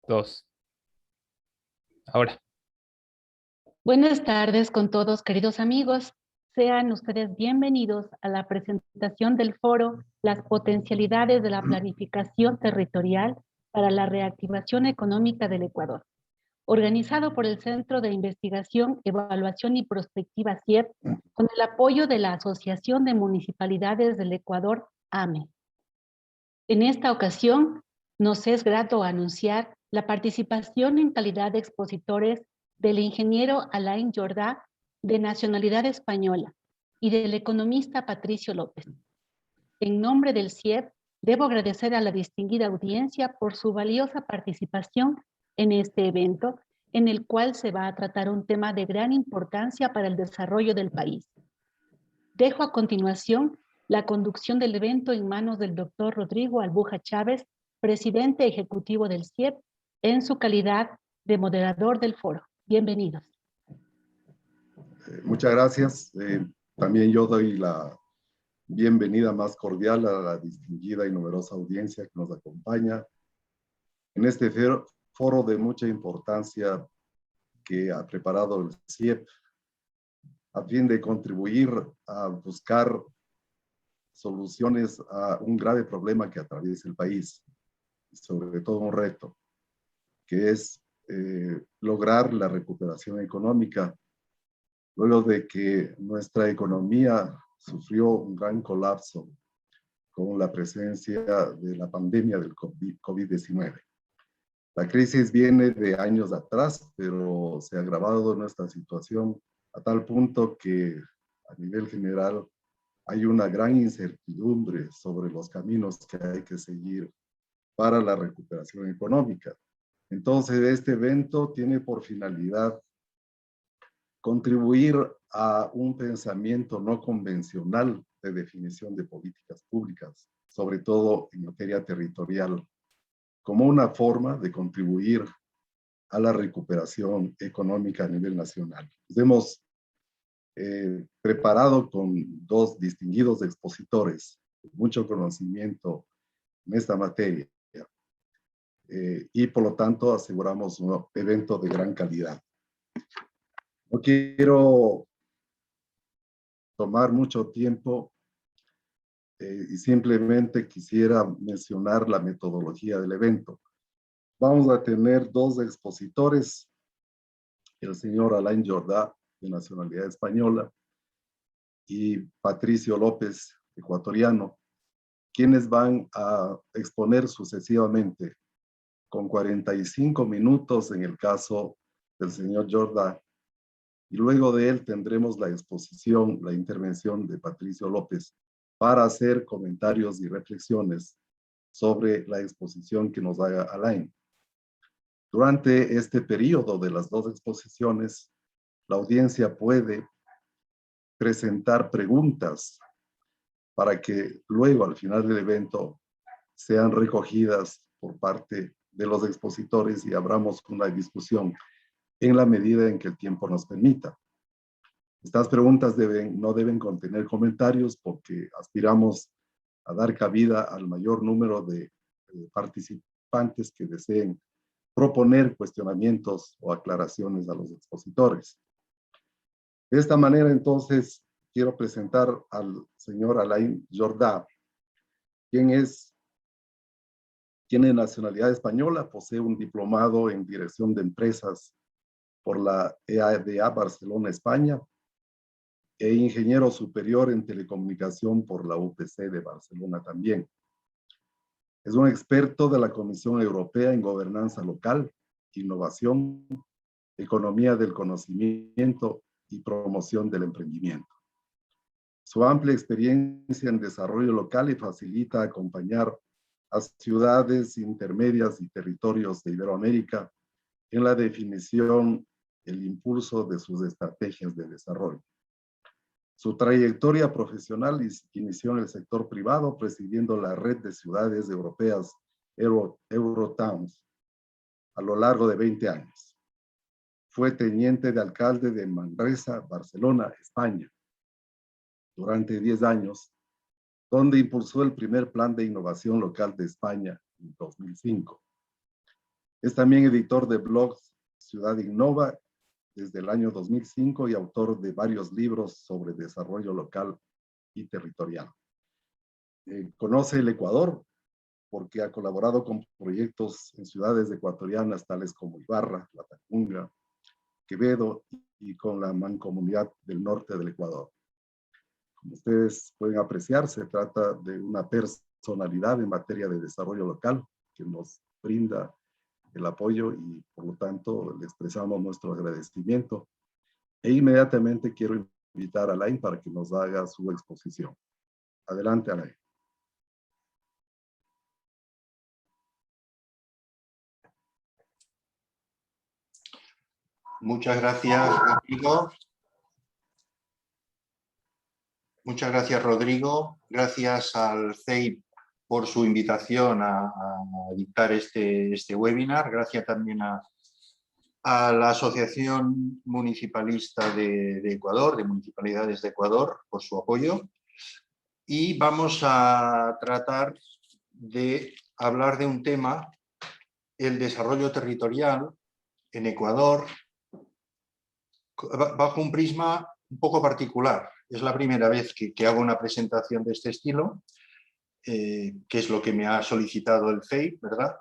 Dos. Ahora. Buenas tardes con todos, queridos amigos. Sean ustedes bienvenidos a la presentación del foro Las potencialidades de la planificación territorial para la reactivación económica del Ecuador, organizado por el Centro de Investigación, Evaluación y Prospectiva CIEP, con el apoyo de la Asociación de Municipalidades del Ecuador, AME. En esta ocasión, nos es grato anunciar la participación en calidad de expositores del ingeniero Alain Jordá, de nacionalidad española, y del economista Patricio López. En nombre del CIEP, debo agradecer a la distinguida audiencia por su valiosa participación en este evento, en el cual se va a tratar un tema de gran importancia para el desarrollo del país. Dejo a continuación la conducción del evento en manos del doctor Rodrigo Albuja Chávez, presidente ejecutivo del CIEP, en su calidad de moderador del foro. Bienvenidos. Muchas gracias. También yo doy la bienvenida más cordial a la distinguida y numerosa audiencia que nos acompaña en este foro de mucha importancia que ha preparado el CIEP a fin de contribuir a buscar soluciones a un grave problema que atraviesa el país, sobre todo un reto, que es lograr la recuperación económica luego de que nuestra economía sufrió un gran colapso con la presencia de la pandemia del COVID-19. La crisis viene de años atrás, pero se ha agravado nuestra situación a tal punto que a nivel general hay una gran incertidumbre sobre los caminos que hay que seguir para la recuperación económica. Entonces, este evento tiene por finalidad contribuir a un pensamiento no convencional de definición de políticas públicas, sobre todo en materia territorial, como una forma de contribuir a la recuperación económica a nivel nacional. Nos hemos preparado con dos distinguidos expositores, mucho conocimiento en esta materia, y por lo tanto aseguramos un evento de gran calidad. No quiero tomar mucho tiempo y simplemente quisiera mencionar la metodología del evento. Vamos a tener dos expositores, el señor Alain Jordá, de nacionalidad española, y Patricio López, ecuatoriano, quienes van a exponer sucesivamente con 45 minutos en el caso del señor Jordá, y luego de él tendremos la exposición, la intervención de Patricio López para hacer comentarios y reflexiones sobre la exposición que nos haga Alain. Durante este periodo de las dos exposiciones, la audiencia puede presentar preguntas para que luego al final del evento sean recogidas por parte de los expositores y abramos una discusión en la medida en que el tiempo nos permita. Estas preguntas no deben contener comentarios porque aspiramos a dar cabida al mayor número de participantes que deseen proponer cuestionamientos o aclaraciones a los expositores. De esta manera, entonces, quiero presentar al señor Alain Jordá, quien tiene nacionalidad española, posee un diplomado en dirección de empresas por la EADA Barcelona, España, e ingeniero superior en telecomunicación por la UPC de Barcelona también. Es un experto de la Comisión Europea en gobernanza local, innovación, economía del conocimiento y promoción del emprendimiento. Su amplia experiencia en desarrollo local le facilita acompañar a ciudades intermedias y territorios de Iberoamérica en la definición, el impulso de sus estrategias de desarrollo. Su trayectoria profesional inició en el sector privado, presidiendo la red de ciudades europeas Eurotowns a lo largo de 20 años. Fue teniente de alcalde de Manresa, Barcelona, España, durante 10 años, donde impulsó el primer plan de innovación local de España en 2005. Es también editor de blogs Ciudad Innova desde el año 2005 y autor de varios libros sobre desarrollo local y territorial. Conoce el Ecuador porque ha colaborado con proyectos en ciudades ecuatorianas tales como Ibarra, Latacunga, Quevedo y con la Mancomunidad del Norte del Ecuador. Como ustedes pueden apreciar, se trata de una personalidad en materia de desarrollo local que nos brinda el apoyo y por lo tanto le expresamos nuestro agradecimiento. E inmediatamente quiero invitar a Alain para que nos haga su exposición. Adelante, Alain. Muchas gracias, Rodrigo. Muchas gracias, Rodrigo. Gracias al CEIP por su invitación a dictar este webinar. Gracias también a la Asociación Municipalista de Ecuador, de Municipalidades de Ecuador, por su apoyo. Y vamos a tratar de hablar de un tema, el desarrollo territorial en Ecuador, bajo un prisma un poco particular. Es la primera vez que hago una presentación de este estilo, que es lo que me ha solicitado el CEIP, ¿verdad?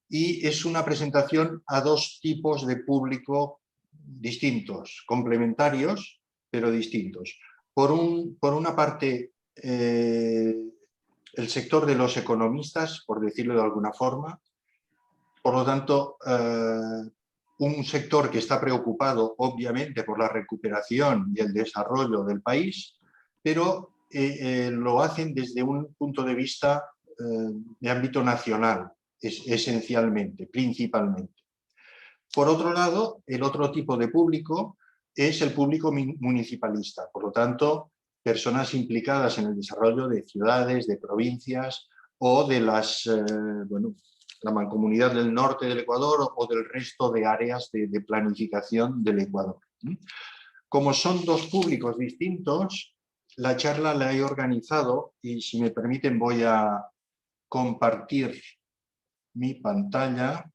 Y es una presentación a dos tipos de público distintos, complementarios, pero distintos. Por una parte, el sector de los economistas, por decirlo de alguna forma. Por lo tanto, un sector que está preocupado, obviamente, por la recuperación y el desarrollo del país, pero lo hacen desde un punto de vista de ámbito nacional, esencialmente, principalmente. Por otro lado, el otro tipo de público es el público municipalista, por lo tanto, personas implicadas en el desarrollo de ciudades, de provincias o de la Mancomunidad del Norte del Ecuador o del resto de áreas de planificación del Ecuador. Como son dos públicos distintos, la charla la he organizado y, si me permiten, voy a compartir mi pantalla.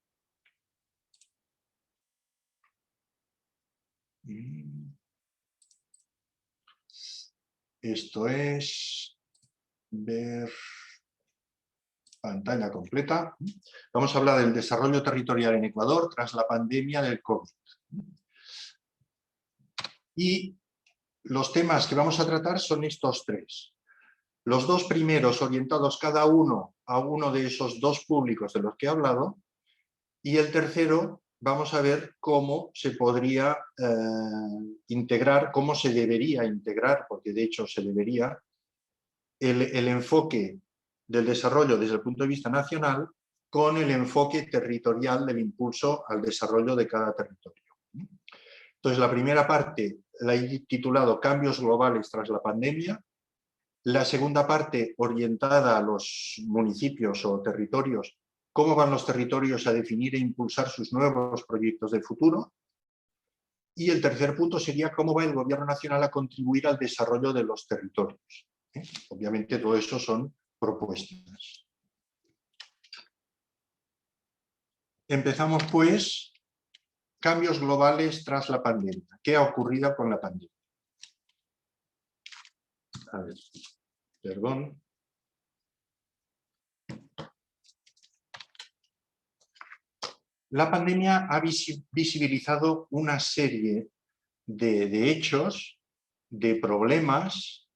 Esto es ver pantalla completa. Vamos a hablar del desarrollo territorial en Ecuador tras la pandemia del COVID. Y los temas que vamos a tratar son estos tres. Los dos primeros orientados cada uno a uno de esos dos públicos de los que he hablado, y el tercero vamos a ver cómo se podría integrar, cómo se debería integrar, porque de hecho se debería, el enfoque del desarrollo desde el punto de vista nacional con el enfoque territorial del impulso al desarrollo de cada territorio. Entonces, la primera parte la he titulado Cambios globales tras la pandemia. La segunda parte, orientada a los municipios o territorios, cómo van los territorios a definir e impulsar sus nuevos proyectos de futuro. Y el tercer punto sería cómo va el Gobierno nacional a contribuir al desarrollo de los territorios. Obviamente todo eso son propuestas. Empezamos pues, cambios globales tras la pandemia. ¿Qué ha ocurrido con la pandemia? A ver, perdón. La pandemia ha visibilizado una serie de hechos, de problemas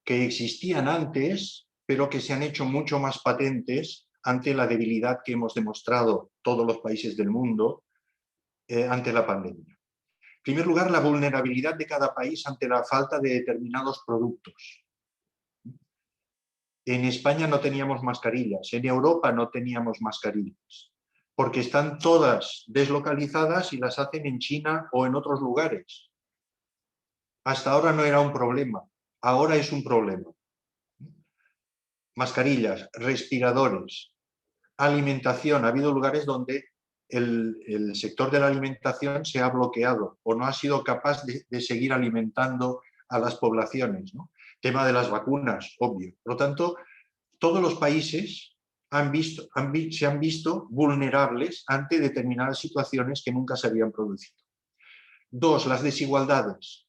que existían antes, pero que se han hecho mucho más patentes ante la debilidad que hemos demostrado todos los países del mundo ante la pandemia. En primer lugar, la vulnerabilidad de cada país ante la falta de determinados productos. En España no teníamos mascarillas, en Europa no teníamos mascarillas, porque están todas deslocalizadas y las hacen en China o en otros lugares. Hasta ahora no era un problema, ahora es un problema. Mascarillas, respiradores, alimentación. Ha habido lugares donde el sector de la alimentación se ha bloqueado o no ha sido capaz de seguir alimentando a las poblaciones, ¿no? Tema de las vacunas, obvio. Por lo tanto, todos los países se han visto vulnerables ante determinadas situaciones que nunca se habían producido. 2, las desigualdades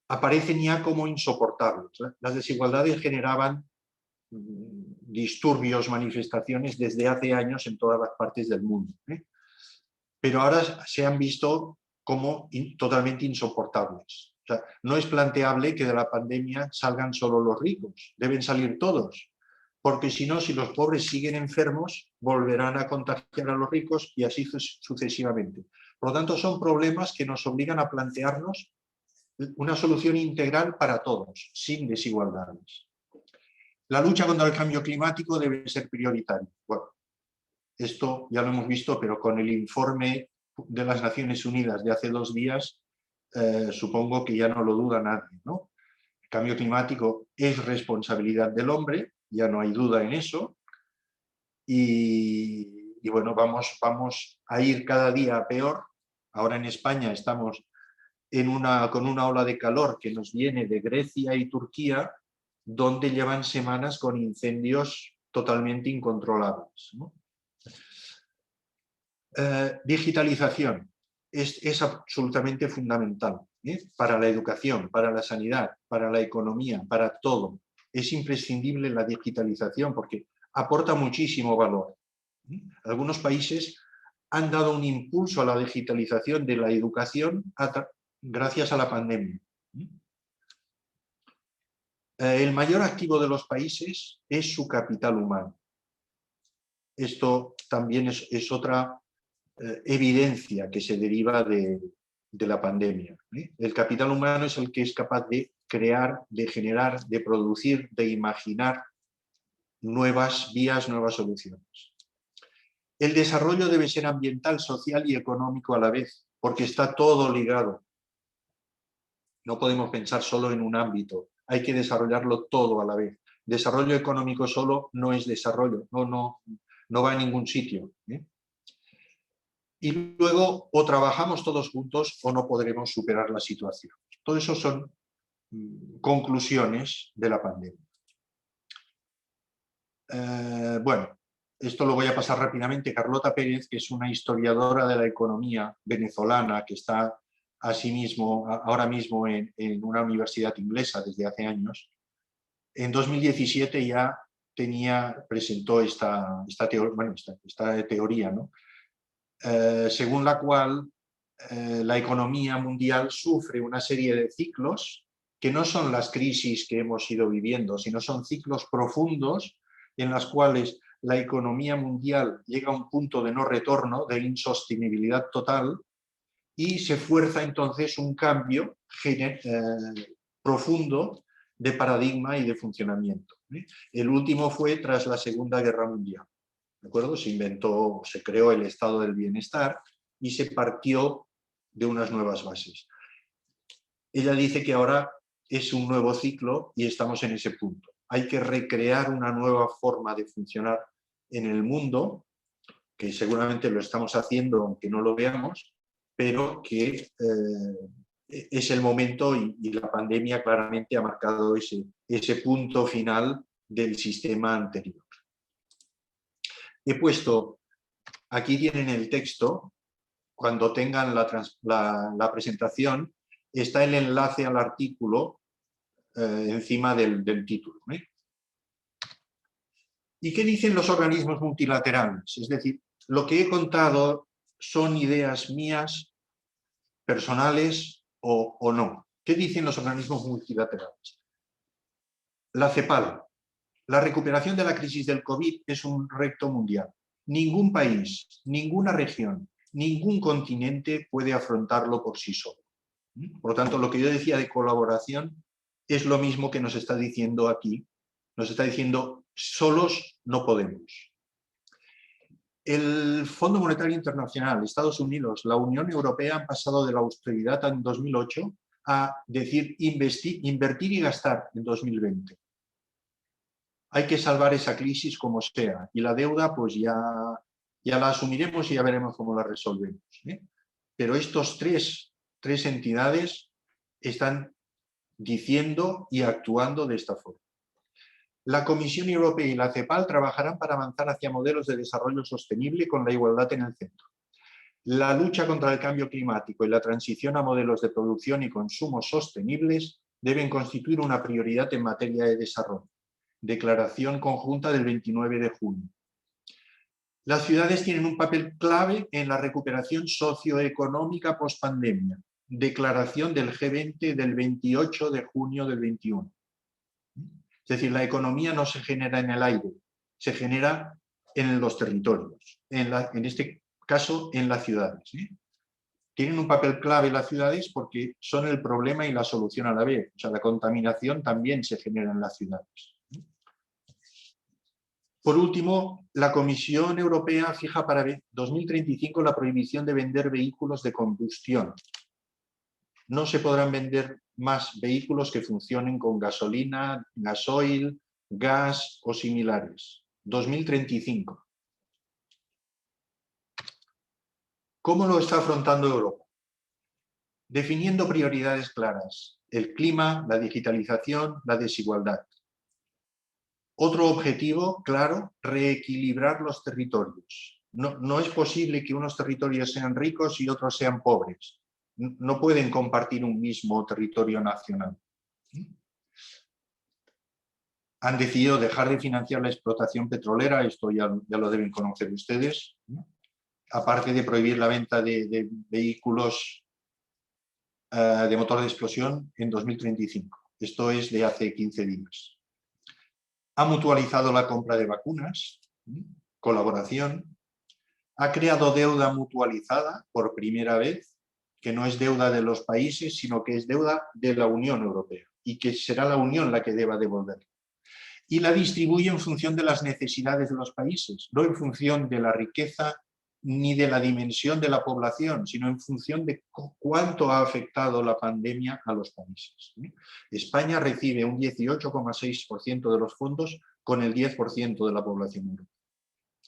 aparecen ya como insoportables. Las desigualdades generaban disturbios, manifestaciones desde hace años en todas las partes del mundo, pero ahora se han visto como totalmente insoportables. O sea, no es planteable que de la pandemia salgan solo los ricos, deben salir todos, porque si no, si los pobres siguen enfermos, volverán a contagiar a los ricos y así sucesivamente. Por lo tanto, son problemas que nos obligan a plantearnos una solución integral para todos, sin desigualdades. La lucha contra el cambio climático debe ser prioritaria. Bueno, esto ya lo hemos visto, pero con el informe de las Naciones Unidas de hace 2 días, supongo que ya no lo duda nadie, ¿no? El cambio climático es responsabilidad del hombre, ya no hay duda en eso, y bueno, vamos a ir cada día a peor. Ahora en España estamos con una ola de calor que nos viene de Grecia y Turquía, donde llevan semanas con incendios totalmente incontrolables, ¿no? Digitalización es absolutamente fundamental, para la educación, para la sanidad, para la economía, para todo. Es imprescindible la digitalización porque aporta muchísimo valor. Algunos países han dado un impulso a la digitalización de la educación gracias a la pandemia. El mayor activo de los países es su capital humano. Esto también es otra evidencia que se deriva de la pandemia. El capital humano es el que es capaz de crear, de generar, de producir, de imaginar nuevas vías, nuevas soluciones. El desarrollo debe ser ambiental, social y económico a la vez, porque está todo ligado. No podemos pensar solo en un ámbito, hay que desarrollarlo todo a la vez. Desarrollo económico solo no es desarrollo, no va a ningún sitio. Y luego o trabajamos todos juntos o no podremos superar la situación. Todo eso son conclusiones de la pandemia. Bueno, esto lo voy a pasar rápidamente. Carlota Pérez, que es una historiadora de la economía venezolana que está ahora mismo en una universidad inglesa desde hace años, en 2017 ya presentó esta teoría, ¿no? Según la cual la economía mundial sufre una serie de ciclos que no son las crisis que hemos ido viviendo, sino son ciclos profundos en los cuales la economía mundial llega a un punto de no retorno, de insostenibilidad total, y se fuerza entonces un cambio profundo de paradigma y de funcionamiento. El último fue tras la Segunda Guerra Mundial. ¿De acuerdo? Se creó el estado del bienestar y se partió de unas nuevas bases. Ella dice que ahora es un nuevo ciclo y estamos en ese punto. Hay que recrear una nueva forma de funcionar en el mundo, que seguramente lo estamos haciendo aunque no lo veamos, pero que es el momento y la pandemia claramente ha marcado ese punto final del sistema anterior. He puesto, aquí tienen el texto, cuando tengan la presentación, está el enlace al artículo encima del título. ¿Y qué dicen los organismos multilaterales? Es decir, lo que he contado son ideas mías, personales o no. ¿Qué dicen los organismos multilaterales? La CEPAL. La recuperación de la crisis del COVID es un reto mundial. Ningún país, ninguna región, ningún continente puede afrontarlo por sí solo. Por lo tanto, lo que yo decía de colaboración es lo mismo que nos está diciendo aquí. Nos está diciendo, solos no podemos. El Fondo Monetario Internacional, Estados Unidos, la Unión Europea han pasado de la austeridad en 2008 a decir invertir y gastar en 2020. Hay que salvar esa crisis como sea y la deuda pues ya la asumiremos y ya veremos cómo la resolvemos. Pero estos tres entidades están diciendo y actuando de esta forma. La Comisión Europea y la CEPAL trabajarán para avanzar hacia modelos de desarrollo sostenible con la igualdad en el centro. La lucha contra el cambio climático y la transición a modelos de producción y consumo sostenibles deben constituir una prioridad en materia de desarrollo. Declaración conjunta del 29 de junio. Las ciudades tienen un papel clave en la recuperación socioeconómica post-pandemia. Declaración del G20 del 28 de junio del 21. Es decir, la economía no se genera en el aire, se genera en los territorios, en este caso en las ciudades. Tienen un papel clave las ciudades porque son el problema y la solución a la vez. O sea, la contaminación también se genera en las ciudades. Por último, la Comisión Europea fija para 2035 la prohibición de vender vehículos de combustión. No se podrán vender más vehículos que funcionen con gasolina, gasoil, gas o similares. 2035. ¿Cómo lo está afrontando Europa? Definiendo prioridades claras: el clima, la digitalización, la desigualdad. Otro objetivo claro: reequilibrar los territorios. No es posible que unos territorios sean ricos y otros sean pobres. No pueden compartir un mismo territorio nacional. Han decidido dejar de financiar la explotación petrolera, esto ya lo deben conocer ustedes, aparte de prohibir la venta de vehículos de motor de explosión en 2035. Esto es de hace 15 días. Ha mutualizado la compra de vacunas, colaboración. Ha creado deuda mutualizada por primera vez, que no es deuda de los países, sino que es deuda de la Unión Europea y que será la Unión la que deba devolver. Y la distribuye en función de las necesidades de los países, no en función de la riqueza ni de la dimensión de la población, sino en función de cuánto ha afectado la pandemia a los países. España recibe un 18,6% de los fondos con el 10% de la población europea.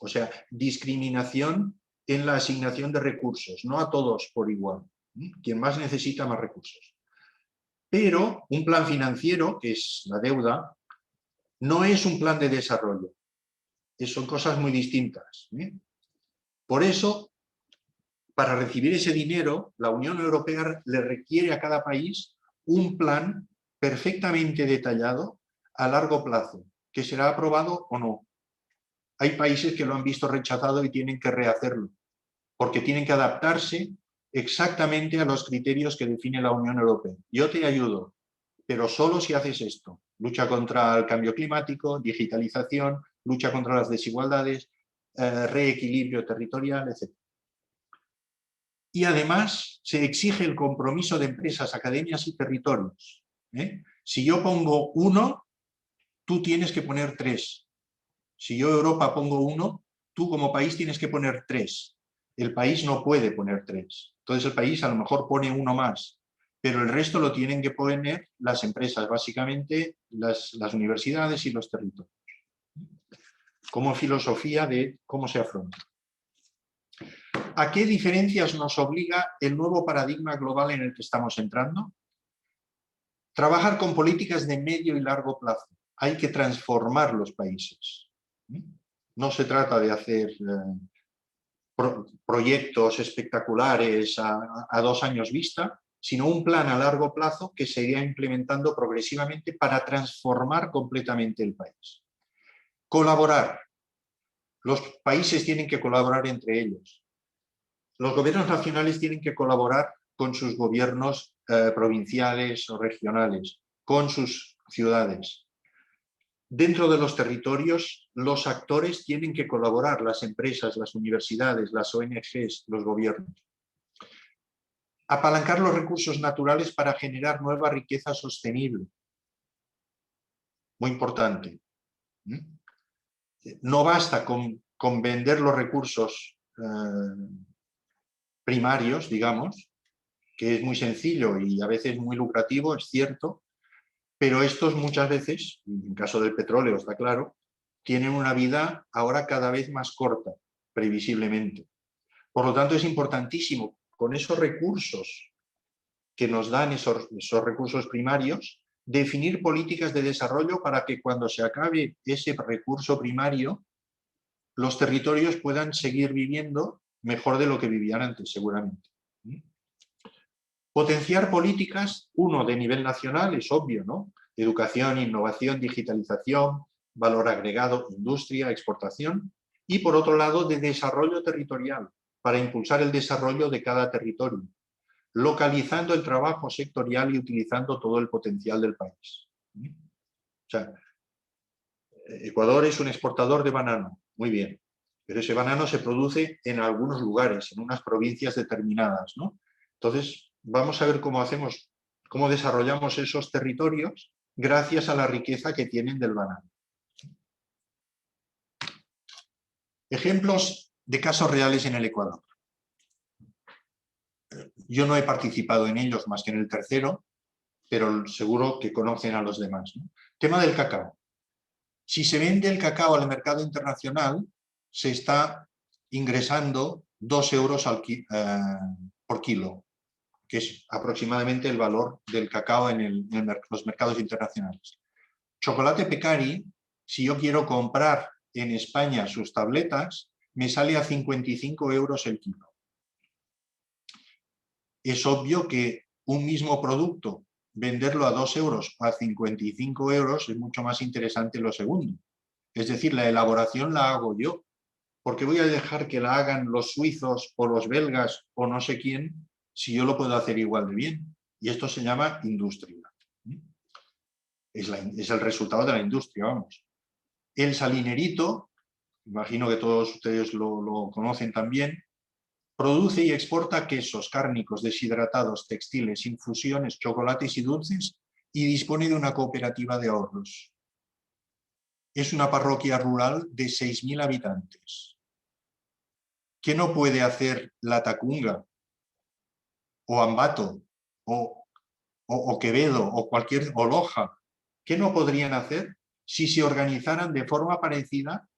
O sea, discriminación en la asignación de recursos, no a todos por igual. Quien más necesita, más recursos. Pero un plan financiero, que es la deuda, no es un plan de desarrollo. Son cosas muy distintas. Por eso, para recibir ese dinero, la Unión Europea le requiere a cada país un plan perfectamente detallado a largo plazo, que será aprobado o no. Hay países que lo han visto rechazado y tienen que rehacerlo, porque tienen que adaptarse exactamente a los criterios que define la Unión Europea. Yo te ayudo, pero solo si haces esto. Lucha contra el cambio climático, digitalización, lucha contra las desigualdades, reequilibrio territorial, etc. Y además se exige el compromiso de empresas, academias y territorios. Si yo pongo 1, tú tienes que poner 3. Si yo, Europa, pongo 1, tú como país tienes que poner 3. El país no puede poner 3. Entonces el país a lo mejor pone 1 más, pero el resto lo tienen que poner las empresas, básicamente las universidades y los territorios. Como filosofía de cómo se afronta. ¿A qué diferencias nos obliga el nuevo paradigma global en el que estamos entrando? Trabajar con políticas de medio y largo plazo. Hay que transformar los países. No se trata de hacer proyectos espectaculares a 2 años vista, sino un plan a largo plazo que se irá implementando progresivamente para transformar completamente el país. Colaborar. Los países tienen que colaborar entre ellos. Los gobiernos nacionales tienen que colaborar con sus gobiernos provinciales o regionales, con sus ciudades. Dentro de los territorios, los actores tienen que colaborar, las empresas, las universidades, las ONGs, los gobiernos. Apalancar los recursos naturales para generar nueva riqueza sostenible. Muy importante. No basta con vender los recursos primarios, digamos, que es muy sencillo y a veces muy lucrativo, es cierto, pero estos muchas veces, en caso del petróleo está claro, tienen una vida ahora cada vez más corta, previsiblemente. Por lo tanto, es importantísimo, con esos recursos que nos dan esos recursos primarios, definir políticas de desarrollo para que cuando se acabe ese recurso primario, los territorios puedan seguir viviendo mejor de lo que vivían antes, seguramente. Potenciar políticas, uno, de nivel nacional, es obvio, ¿no? Educación, innovación, digitalización, valor agregado, industria, exportación. Y por otro lado, de desarrollo territorial, para impulsar el desarrollo de cada territorio, localizando el trabajo sectorial y utilizando todo el potencial del país. O sea, Ecuador es un exportador de banano, muy bien, pero ese banano se produce en algunos lugares, en unas provincias determinadas, ¿no? Entonces, vamos a ver cómo desarrollamos esos territorios gracias a la riqueza que tienen del banano. Ejemplos de casos reales en el Ecuador. Yo no he participado en ellos más que en el tercero, pero seguro que conocen a los demás, ¿no? Tema del cacao. Si se vende el cacao al mercado internacional, se está ingresando 2 euros por kilo, que es aproximadamente el valor del cacao en los mercados internacionales. Chocolate Pecari, si yo quiero comprar en España sus tabletas, me sale a 55 euros el kilo. Es obvio que un mismo producto, venderlo a 2 euros o a 55 euros es mucho más interesante lo segundo. Es decir, la elaboración la hago yo, porque voy a dejar que la hagan los suizos o los belgas o no sé quién, si yo lo puedo hacer igual de bien. Y esto se llama industria. Es el resultado de la industria, vamos. El salinerito, imagino que todos ustedes lo conocen también, produce y exporta quesos, cárnicos, deshidratados, textiles, infusiones, chocolates y dulces y dispone de una cooperativa de ahorros. Es una parroquia rural de 6.000 habitantes. ¿Qué no puede hacer Latacunga o Ambato o Quevedo o Loja? ¿Qué no podrían hacer si se organizaran de forma parecida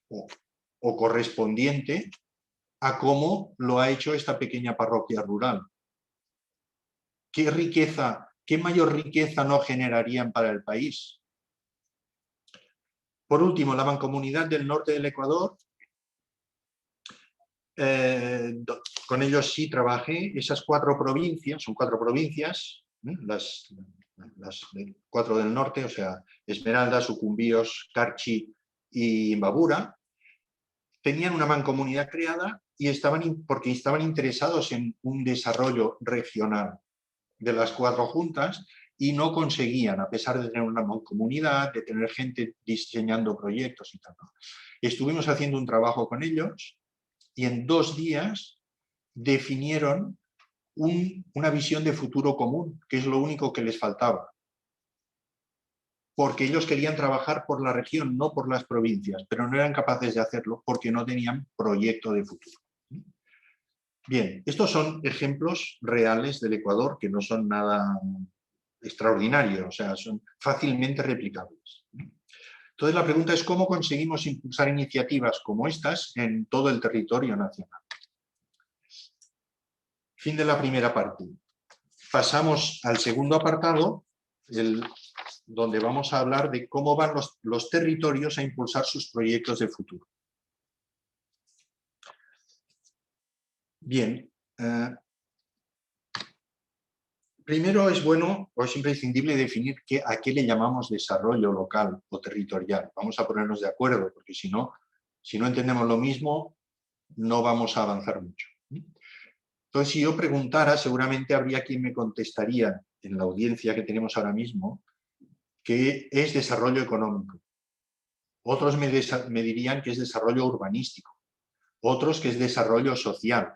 o correspondiente a cómo lo ha hecho esta pequeña parroquia rural? ¿Qué riqueza, qué mayor riqueza no generarían para el país? Por último, la Mancomunidad del Norte del Ecuador. Con ellos sí trabajé. Esas 4 provincias, son 4 provincias, las 4 del norte, o sea, Esmeralda, Sucumbíos, Carchi y Imbabura, tenían una mancomunidad creada y porque estaban interesados en un desarrollo regional de las 4 juntas y no conseguían, a pesar de tener una mancomunidad, de tener gente diseñando proyectos y tal, ¿no? Estuvimos haciendo un trabajo con ellos y en 2 días definieron una visión de futuro común, que es lo único que les faltaba. Porque ellos querían trabajar por la región, no por las provincias, pero no eran capaces de hacerlo porque no tenían proyecto de futuro. Bien, estos son ejemplos reales del Ecuador que no son nada extraordinario, o sea, son fácilmente replicables. Entonces la pregunta es cómo conseguimos impulsar iniciativas como estas en todo el territorio nacional. Fin de la primera parte. Pasamos al segundo apartado, donde vamos a hablar de cómo van los territorios a impulsar sus proyectos de futuro. Bien. Primero es bueno o es imprescindible definir a qué le llamamos desarrollo local o territorial. Vamos a ponernos de acuerdo, porque si no entendemos lo mismo, no vamos a avanzar mucho. Entonces, si yo preguntara, seguramente habría quien me contestaría en la audiencia que tenemos ahora mismo, que es desarrollo económico. Otros me dirían que es desarrollo urbanístico. Otros que es desarrollo social.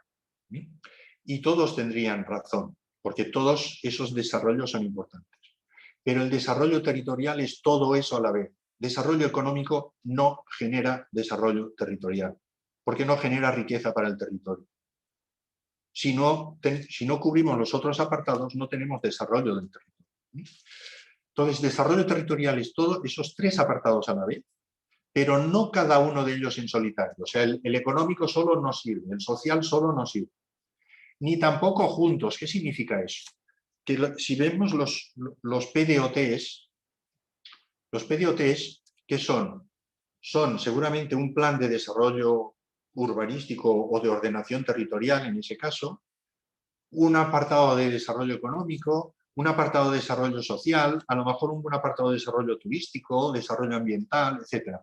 Y todos tendrían razón, porque todos esos desarrollos son importantes. Pero el desarrollo territorial es todo eso a la vez. Desarrollo económico no genera desarrollo territorial, porque no genera riqueza para el territorio. Si no cubrimos los otros apartados, no tenemos desarrollo del territorio. Entonces, desarrollo territorial es todos esos 3 apartados a la vez, pero no cada uno de ellos en solitario. O sea, el económico solo no sirve, el social solo no sirve. Ni tampoco juntos. ¿Qué significa eso? que si vemos los PDOTs, ¿qué son? Son seguramente un plan de desarrollo urbanístico o de ordenación territorial, en ese caso, un apartado de desarrollo económico, un apartado de desarrollo social, a lo mejor un apartado de desarrollo turístico, desarrollo ambiental, etc.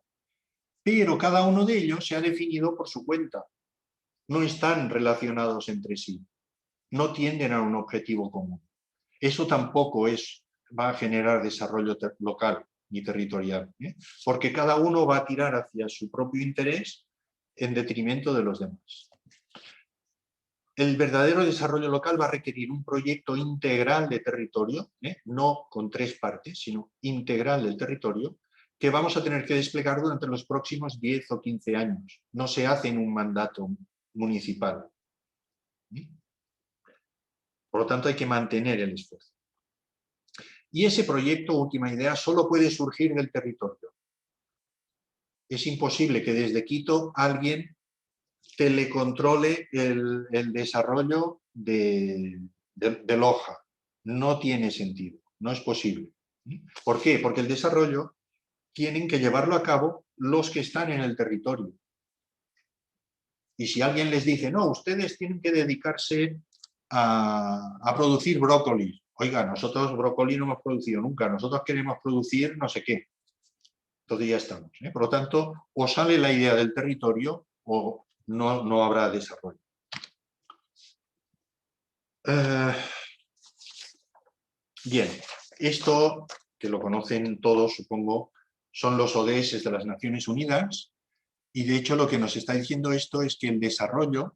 Pero cada uno de ellos se ha definido por su cuenta. No están relacionados entre sí. No tienden a un objetivo común. Eso tampoco va a generar desarrollo local ni territorial, ¿eh? Porque cada uno va a tirar hacia su propio interés en detrimento de los demás. El verdadero desarrollo local va a requerir un proyecto integral de territorio, no con 3 partes, sino integral del territorio, que vamos a tener que desplegar durante los próximos 10 o 15 años. No se hace en un mandato municipal. Por lo tanto, hay que mantener el esfuerzo. Y ese proyecto, última idea, solo puede surgir del territorio. Es imposible que desde Quito alguien telecontrole el desarrollo de Loja. No tiene sentido, no es posible. ¿Por qué? Porque el desarrollo tienen que llevarlo a cabo los que están en el territorio. Y si alguien les dice, no, ustedes tienen que dedicarse a producir brócoli. Oiga, nosotros brócoli no hemos producido nunca, nosotros queremos producir no sé qué. Entonces ya estamos. Por lo tanto, o sale la idea del territorio o no habrá desarrollo. Bien, esto, que lo conocen todos, supongo, son los ODS de las Naciones Unidas, y de hecho lo que nos está diciendo esto es que el desarrollo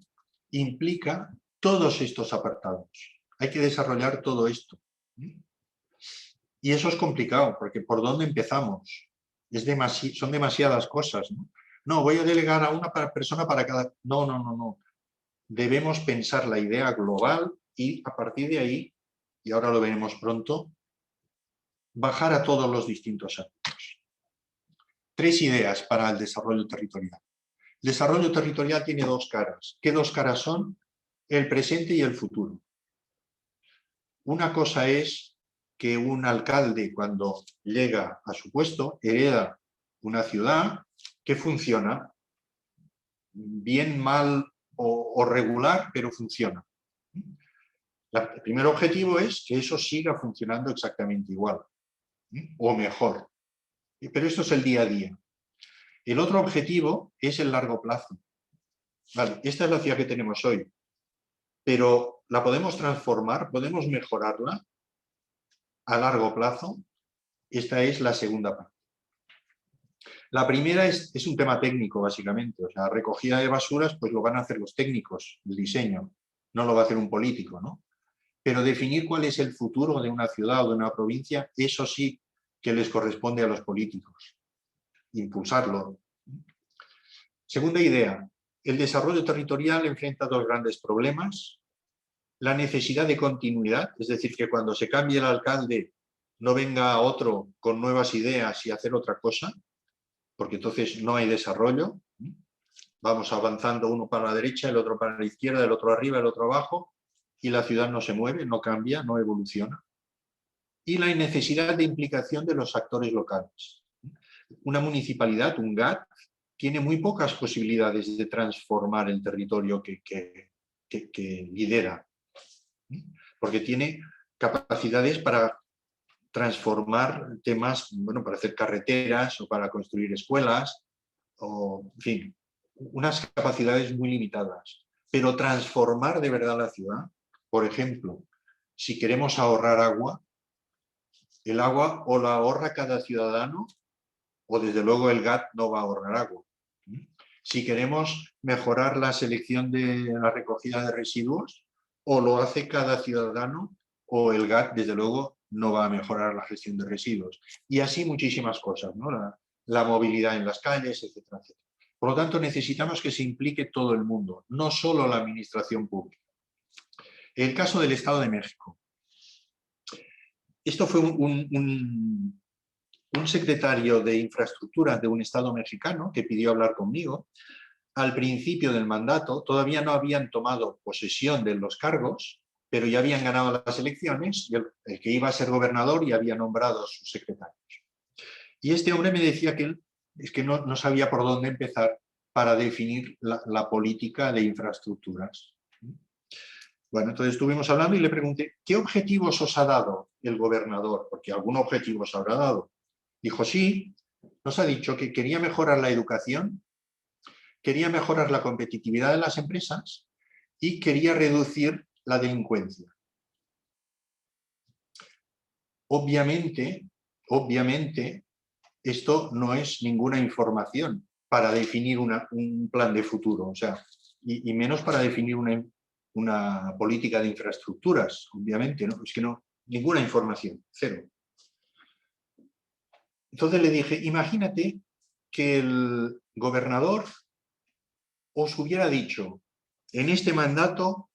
implica todos estos apartados. Hay que desarrollar todo esto. Y eso es complicado, porque ¿por dónde empezamos? Son demasiadas cosas, ¿no? No, voy a delegar a una persona para cada... No. Debemos pensar la idea global y a partir de ahí, y ahora lo veremos pronto, bajar a todos los distintos ámbitos. 3 ideas para el desarrollo territorial. El desarrollo territorial tiene 2 caras. ¿Qué 2 caras son? El presente y el futuro. Una cosa es que un alcalde, cuando llega a su puesto, hereda una ciudad que funciona bien, mal o regular, pero funciona. El primer objetivo es que eso siga funcionando exactamente igual, o mejor. Pero esto es el día a día. El otro objetivo es el largo plazo. Vale, esta es la ciudad que tenemos hoy, pero ¿la podemos transformar? ¿Podemos mejorarla a largo plazo? Esta es la segunda parte. La primera es un tema técnico, básicamente. O sea, recogida de basuras, pues lo van a hacer los técnicos, el diseño. No lo va a hacer un político, ¿no? Pero definir cuál es el futuro de una ciudad o de una provincia, eso sí que les corresponde a los políticos. Impulsarlo. Segunda idea. El desarrollo territorial enfrenta 2 grandes problemas. La necesidad de continuidad, es decir, que cuando se cambie el alcalde no venga otro con nuevas ideas y hacer otra cosa, porque entonces no hay desarrollo. Vamos avanzando uno para la derecha, el otro para la izquierda, el otro arriba, el otro abajo, y la ciudad no se mueve, no cambia, no evoluciona. Y la necesidad de implicación de los actores locales. Una municipalidad, un GAT, tiene muy pocas posibilidades de transformar el territorio que lidera, porque tiene capacidades para transformar temas, bueno, para hacer carreteras o para construir escuelas, o, en fin, unas capacidades muy limitadas. Pero transformar de verdad la ciudad, por ejemplo, si queremos ahorrar agua, el agua o la ahorra cada ciudadano o desde luego el GAT no va a ahorrar agua. Si queremos mejorar la selección de la recogida de residuos, o lo hace cada ciudadano o el GAT desde luego no va a mejorar la gestión de residuos. Y así muchísimas cosas, ¿no? La movilidad en las calles, etcétera, etcétera. Por lo tanto, necesitamos que se implique todo el mundo, no solo la administración pública. El caso del Estado de México. Esto fue un secretario de infraestructura de un estado mexicano que pidió hablar conmigo. Al principio del mandato todavía no habían tomado posesión de los cargos, pero ya habían ganado las elecciones y el que iba a ser gobernador ya había nombrado a sus secretarios. Y este hombre me decía que él es que no sabía por dónde empezar para definir la política de infraestructuras. Bueno, entonces estuvimos hablando y le pregunté, ¿qué objetivos os ha dado el gobernador? Porque algún objetivo os habrá dado. Dijo, sí, nos ha dicho que quería mejorar la educación, quería mejorar la competitividad de las empresas y quería reducir la delincuencia. Obviamente, esto no es ninguna información para definir un plan de futuro, o sea, y menos para definir una política de infraestructuras, obviamente, ¿no? Es que no, ninguna información, cero. Entonces le dije, imagínate que el gobernador os hubiera dicho, en este mandato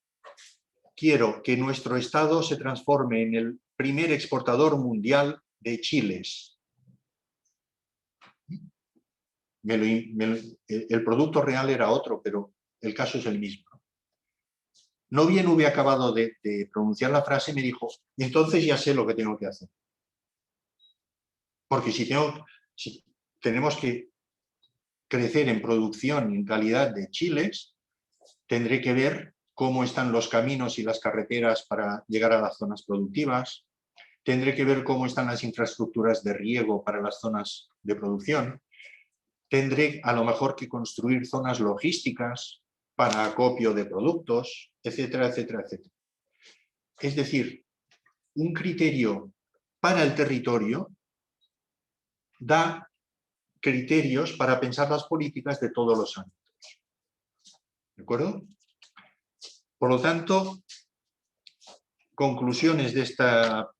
quiero que nuestro estado se transforme en el primer exportador mundial de chiles. El producto real era otro, pero el caso es el mismo. No bien hube acabado de pronunciar la frase, me dijo, entonces ya sé lo que tengo que hacer. Porque si tenemos que crecer en producción y en calidad de chiles, tendré que ver cómo están los caminos y las carreteras para llegar a las zonas productivas, tendré que ver cómo están las infraestructuras de riego para las zonas de producción, tendré a lo mejor que construir zonas logísticas para acopio de productos, etcétera, etcétera, etcétera. Es decir, un criterio para el territorio da criterios para pensar las políticas de todos los ámbitos. ¿De acuerdo? Por lo tanto, conclusiones de esta...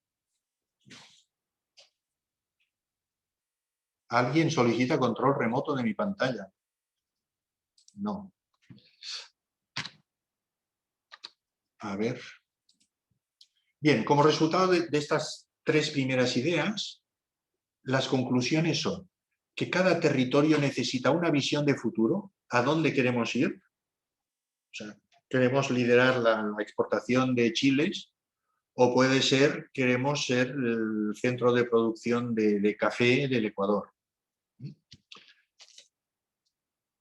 ¿Alguien solicita control remoto de mi pantalla? No. A ver. Bien, como resultado de estas tres primeras ideas, las conclusiones son que cada territorio necesita una visión de futuro, a dónde queremos ir. O sea, queremos liderar la exportación de chiles, o puede ser, queremos ser el centro de producción de café del Ecuador.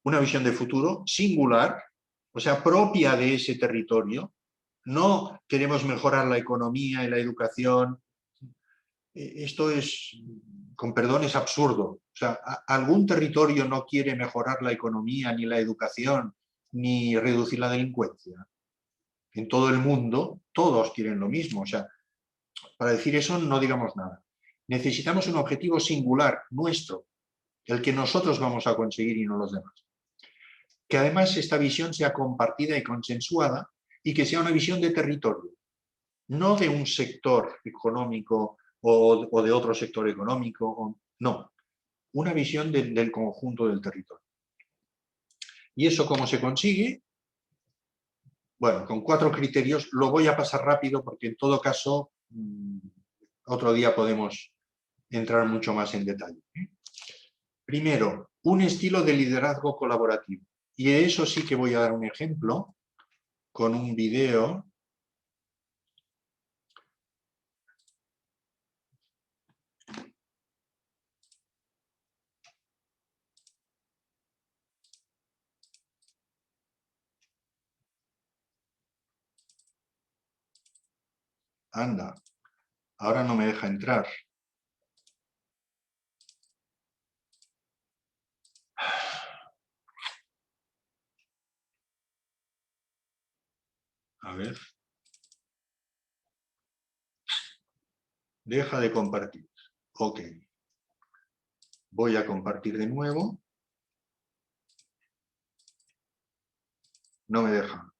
Una visión de futuro singular, o sea, propia de ese territorio. No queremos mejorar la economía y la educación. Esto es, con perdón, es absurdo. O sea, algún territorio no quiere mejorar la economía, ni la educación, ni reducir la delincuencia. En todo el mundo, todos quieren lo mismo. O sea, para decir eso no digamos nada. Necesitamos un objetivo singular, nuestro, el que nosotros vamos a conseguir y no los demás. Que además esta visión sea compartida y consensuada y que sea una visión de territorio, no de un sector económico o de otro sector económico, no, una visión del conjunto del territorio. ¿Y eso cómo se consigue? Bueno, con 4 criterios, lo voy a pasar rápido porque en todo caso otro día podemos entrar mucho más en detalle. Primero, un estilo de liderazgo colaborativo. Y de eso sí que voy a dar un ejemplo con un video. Anda, ahora no me deja entrar. A ver. Deja de compartir. Ok. Voy a compartir de nuevo. No me deja.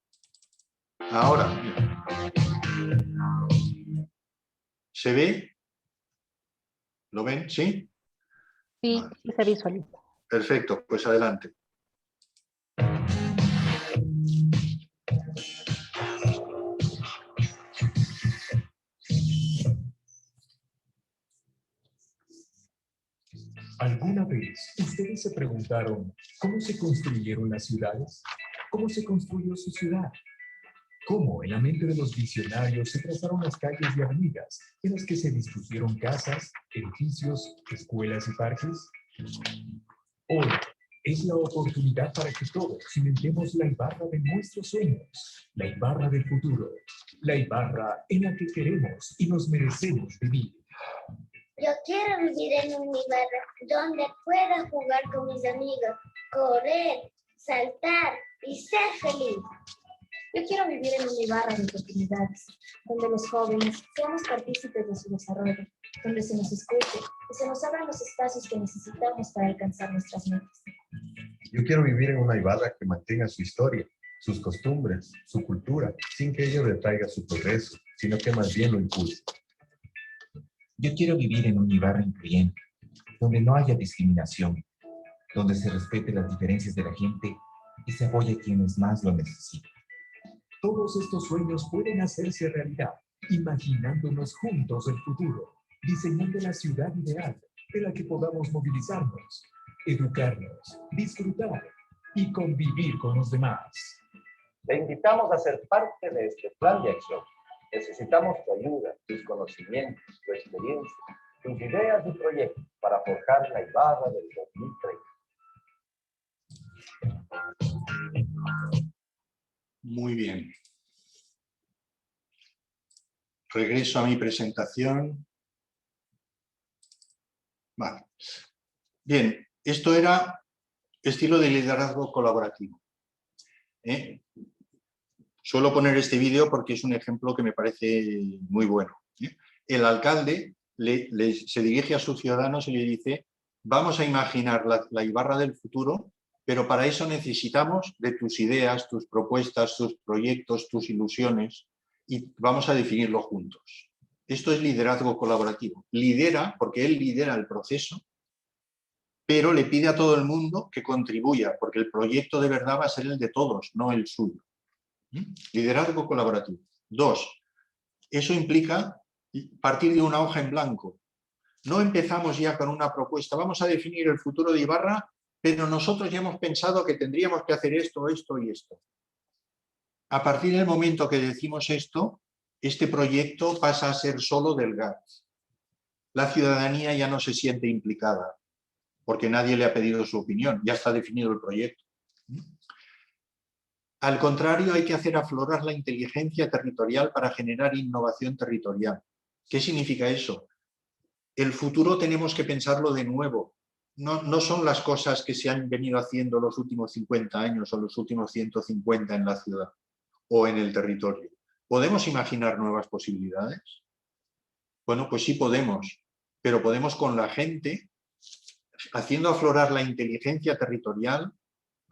Ahora. ¿Se ve? ¿Lo ven? ¿Sí? Sí, Vale. sí se visualiza. Perfecto, pues adelante. ¿Alguna vez ustedes se preguntaron cómo se construyeron las ciudades? ¿Cómo se construyó su ciudad? Cómo en la mente de los visionarios se trazaron las calles y avenidas en las que se dispusieron casas, edificios, escuelas y parques. Hoy es la oportunidad para que todos cimentemos la Ibarra de nuestros sueños, la Ibarra del futuro, la Ibarra en la que queremos y nos merecemos vivir. Yo quiero vivir en un Ibarra donde pueda jugar con mis amigos, correr, saltar y ser feliz. Yo quiero vivir en un Ibarra de oportunidades, donde los jóvenes seamos partícipes de su desarrollo, donde se nos escuche y se nos abran los espacios que necesitamos para alcanzar nuestras metas. Yo quiero vivir en una Ibarra que mantenga su historia, sus costumbres, su cultura, sin que ello retraiga su progreso, sino que más bien lo impulse. Yo quiero vivir en un Ibarra incluyente, donde no haya discriminación, donde se respete las diferencias de la gente y se apoye a quienes más lo necesitan. Todos estos sueños pueden hacerse realidad, imaginándonos juntos el futuro, diseñando la ciudad ideal en la que podamos movilizarnos, educarnos, disfrutar y convivir con los demás. Te invitamos a ser parte de este plan de acción. Necesitamos tu ayuda, tus conocimientos, tu experiencia, tus ideas y proyectos para forjar la Ibarra del 2030. Muy bien. Regreso a mi presentación. Vale. Bien, esto era estilo de liderazgo colaborativo. Suelo poner este vídeo porque es un ejemplo que me parece muy bueno. El alcalde se dirige a sus ciudadanos y le dice: vamos a imaginar la Ibarra del futuro, pero para eso necesitamos de tus ideas, tus propuestas, tus proyectos, tus ilusiones, y vamos a definirlo juntos. Esto es liderazgo colaborativo. Lidera, porque él lidera el proceso, pero le pide a todo el mundo que contribuya, porque el proyecto de verdad va a ser el de todos, no el suyo. Liderazgo colaborativo. 2. Eso implica partir de una hoja en blanco. No empezamos ya con una propuesta. Vamos a definir el futuro de Ibarra, pero nosotros ya hemos pensado que tendríamos que hacer esto, esto y esto. A partir del momento que decimos esto, este proyecto pasa a ser solo del GAT. La ciudadanía ya no se siente implicada, porque nadie le ha pedido su opinión, ya está definido el proyecto. Al contrario, hay que hacer aflorar la inteligencia territorial para generar innovación territorial. ¿Qué significa eso? El futuro tenemos que pensarlo de nuevo. No son las cosas que se han venido haciendo los últimos 50 años o los últimos 150 en la ciudad o en el territorio. ¿Podemos imaginar nuevas posibilidades? Bueno, pues sí podemos, pero podemos con la gente, haciendo aflorar la inteligencia territorial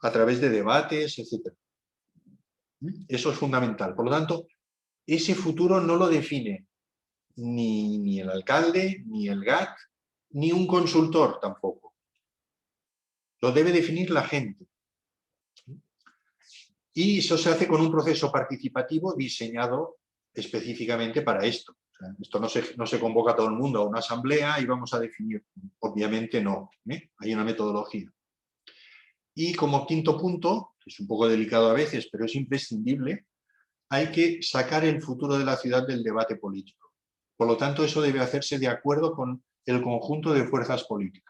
a través de debates, etc. Eso es fundamental. Por lo tanto, ese futuro no lo define ni el alcalde, ni el GAT, ni un consultor tampoco. Lo debe definir la gente. Y eso se hace con un proceso participativo diseñado específicamente para esto. O sea, esto no se convoca a todo el mundo a una asamblea y vamos a definir. Obviamente no. Hay una metodología. Y como quinto punto, que es un poco delicado a veces, pero es imprescindible, hay que sacar el futuro de la ciudad del debate político. Por lo tanto, eso debe hacerse de acuerdo con el conjunto de fuerzas políticas.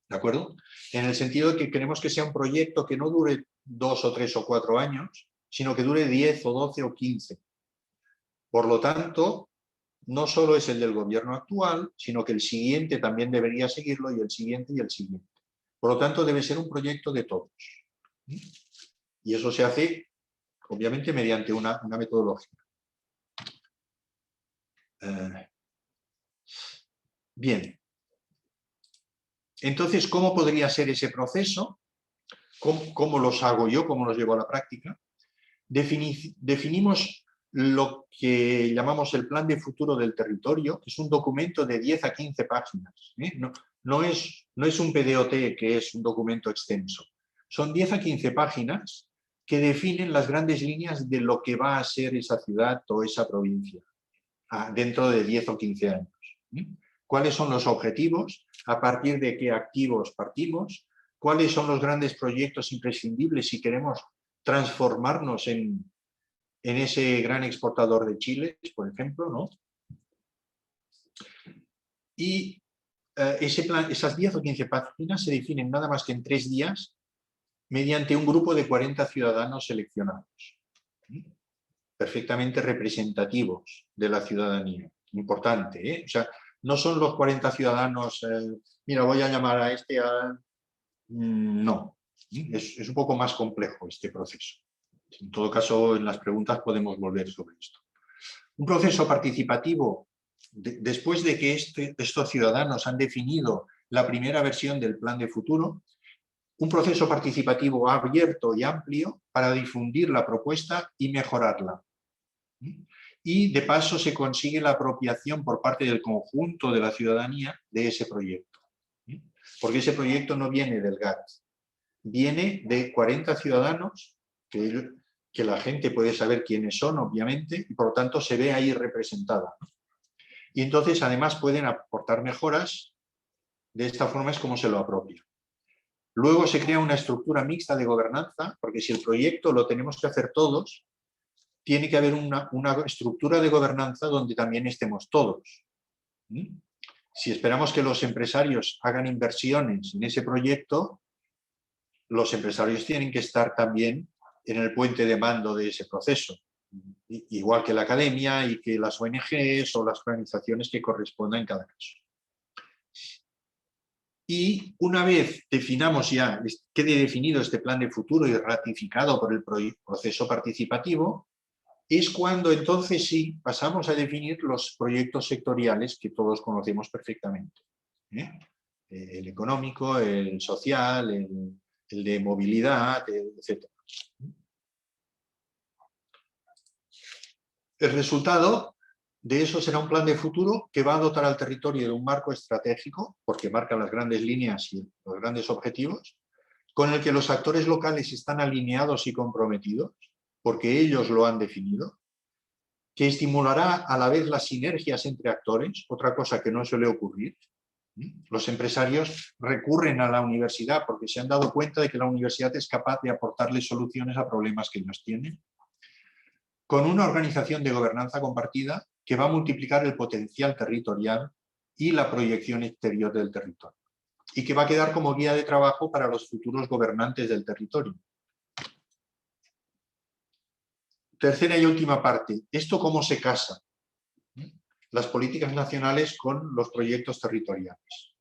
¿De acuerdo? En el sentido de que queremos que sea un proyecto que no dure 2 o 3 o 4 años, sino que dure 10 o 12 o 15. Por lo tanto, no solo es el del gobierno actual, sino que el siguiente también debería seguirlo, y el siguiente y el siguiente. Por lo tanto, debe ser un proyecto de todos. Y eso se hace, obviamente, mediante una metodología. Bien. Entonces, ¿cómo podría ser ese proceso? ¿Cómo los hago yo? ¿Cómo los llevo a la práctica? Definimos lo que llamamos el Plan de Futuro del Territorio, que es un documento de 10 a 15 páginas. No es un PDOT, que es un documento extenso. Son 10 a 15 páginas que definen las grandes líneas de lo que va a ser esa ciudad o esa provincia dentro de 10 o 15 años. ¿Cuáles son los objetivos? ¿A partir de qué activos partimos? ¿Cuáles son los grandes proyectos imprescindibles si queremos transformarnos en en ese gran exportador de chiles, por ejemplo, ¿no? Y esas 10 o 15 páginas se definen nada más que en 3 días mediante un grupo de 40 ciudadanos seleccionados, perfectamente representativos de la ciudadanía. Importante, ¿eh? O sea, no son los 40 ciudadanos, mira, voy a llamar a este, no, es un poco más complejo este proceso. En todo caso, en las preguntas podemos volver sobre esto. Un proceso participativo, después de que estos ciudadanos han definido la primera versión del plan de futuro, un proceso participativo abierto y amplio para difundir la propuesta y mejorarla. Y de paso se consigue la apropiación por parte del conjunto de la ciudadanía de ese proyecto. Porque ese proyecto no viene del GAT, viene de 40 ciudadanos que la gente puede saber quiénes son, obviamente, y por lo tanto se ve ahí representada. Y entonces además pueden aportar mejoras, de esta forma es como se lo apropia. Luego se crea una estructura mixta de gobernanza, porque si el proyecto lo tenemos que hacer todos, tiene que haber una estructura de gobernanza donde también estemos todos. Si esperamos que los empresarios hagan inversiones en ese proyecto, los empresarios tienen que estar también en el puente de mando de ese proceso, igual que la academia y que las ONGs o las organizaciones que correspondan en cada caso. Y una vez definamos ya, quede definido este plan de futuro y ratificado por el proceso participativo, es cuando entonces sí pasamos a definir los proyectos sectoriales que todos conocemos perfectamente. El económico, el social, el de movilidad, etc. El resultado de eso será un plan de futuro que va a dotar al territorio de un marco estratégico, porque marca las grandes líneas y los grandes objetivos, con el que los actores locales están alineados y comprometidos, porque ellos lo han definido, que estimulará a la vez las sinergias entre actores, otra cosa que no suele ocurrir. Los empresarios recurren a la universidad porque se han dado cuenta de que la universidad es capaz de aportarles soluciones a problemas que ellos tienen, con una organización de gobernanza compartida que va a multiplicar el potencial territorial y la proyección exterior del territorio, y que va a quedar como guía de trabajo para los futuros gobernantes del territorio. Tercera y última parte, ¿esto cómo se casa? Las políticas nacionales con los proyectos territoriales.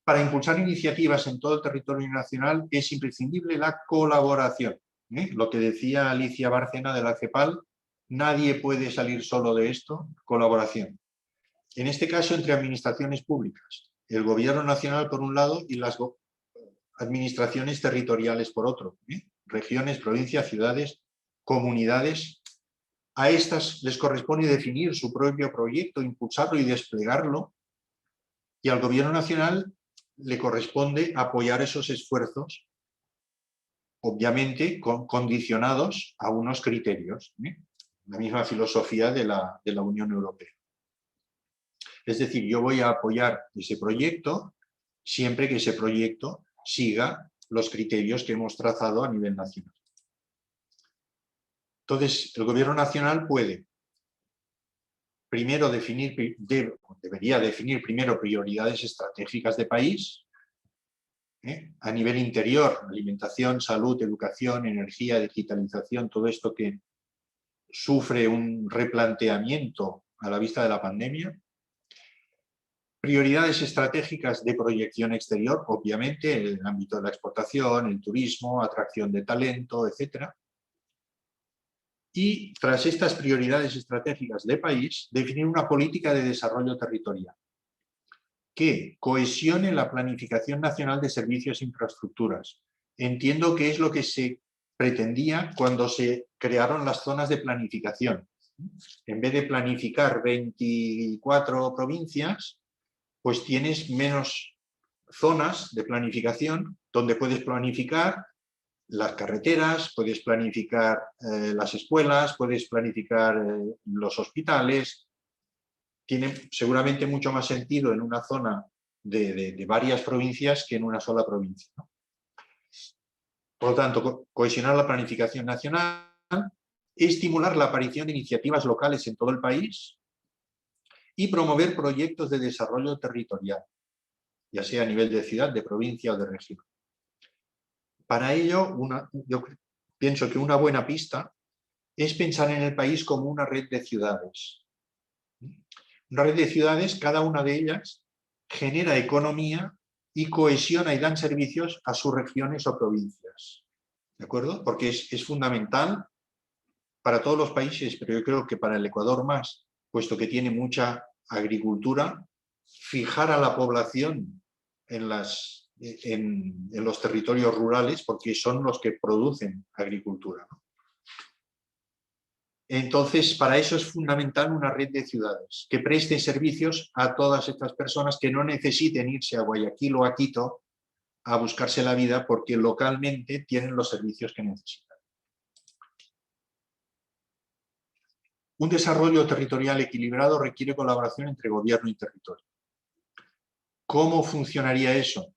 Para impulsar iniciativas en todo el territorio nacional es imprescindible la colaboración. Lo que decía Alicia Bárcena de la CEPAL, nadie puede salir solo de esto, colaboración. En este caso entre administraciones públicas, el gobierno nacional por un lado y las administraciones territoriales por otro, regiones, provincias, ciudades, comunidades. A estas les corresponde definir su propio proyecto, impulsarlo y desplegarlo, y al gobierno nacional le corresponde apoyar esos esfuerzos, obviamente condicionados a unos criterios, la misma filosofía de la Unión Europea. Es decir, yo voy a apoyar ese proyecto siempre que ese proyecto siga los criterios que hemos trazado a nivel nacional. Entonces, el gobierno nacional puede primero debería definir primero prioridades estratégicas de país, a nivel interior, alimentación, salud, educación, energía, digitalización, todo esto que sufre un replanteamiento a la vista de la pandemia. Prioridades estratégicas de proyección exterior, obviamente, en el ámbito de la exportación, el turismo, atracción de talento, etc. Y tras estas prioridades estratégicas de país, definir una política de desarrollo territorial que cohesione la planificación nacional de servicios e infraestructuras. Entiendo que es lo que se pretendía cuando se crearon las zonas de planificación. En vez de planificar 24 provincias, pues tienes menos zonas de planificación donde puedes planificar las carreteras, puedes planificar las escuelas, puedes planificar los hospitales. Tiene seguramente mucho más sentido en una zona de varias provincias que en una sola provincia, ¿no? Por lo tanto, cohesionar la planificación nacional, estimular la aparición de iniciativas locales en todo el país y promover proyectos de desarrollo territorial, ya sea a nivel de ciudad, de provincia o de región. Para ello, yo pienso que una buena pista es pensar en el país como una red de ciudades. Una red de ciudades, cada una de ellas genera economía y cohesiona y dan servicios a sus regiones o provincias. ¿De acuerdo? Porque es fundamental para todos los países, pero yo creo que para el Ecuador más, puesto que tiene mucha agricultura, fijar a la población en los territorios rurales, porque son los que producen agricultura, ¿no? Entonces, para eso es fundamental una red de ciudades que preste servicios a todas estas personas que no necesiten irse a Guayaquil o a Quito a buscarse la vida porque localmente tienen los servicios que necesitan. Un desarrollo territorial equilibrado requiere colaboración entre gobierno y territorio. ¿Cómo funcionaría eso?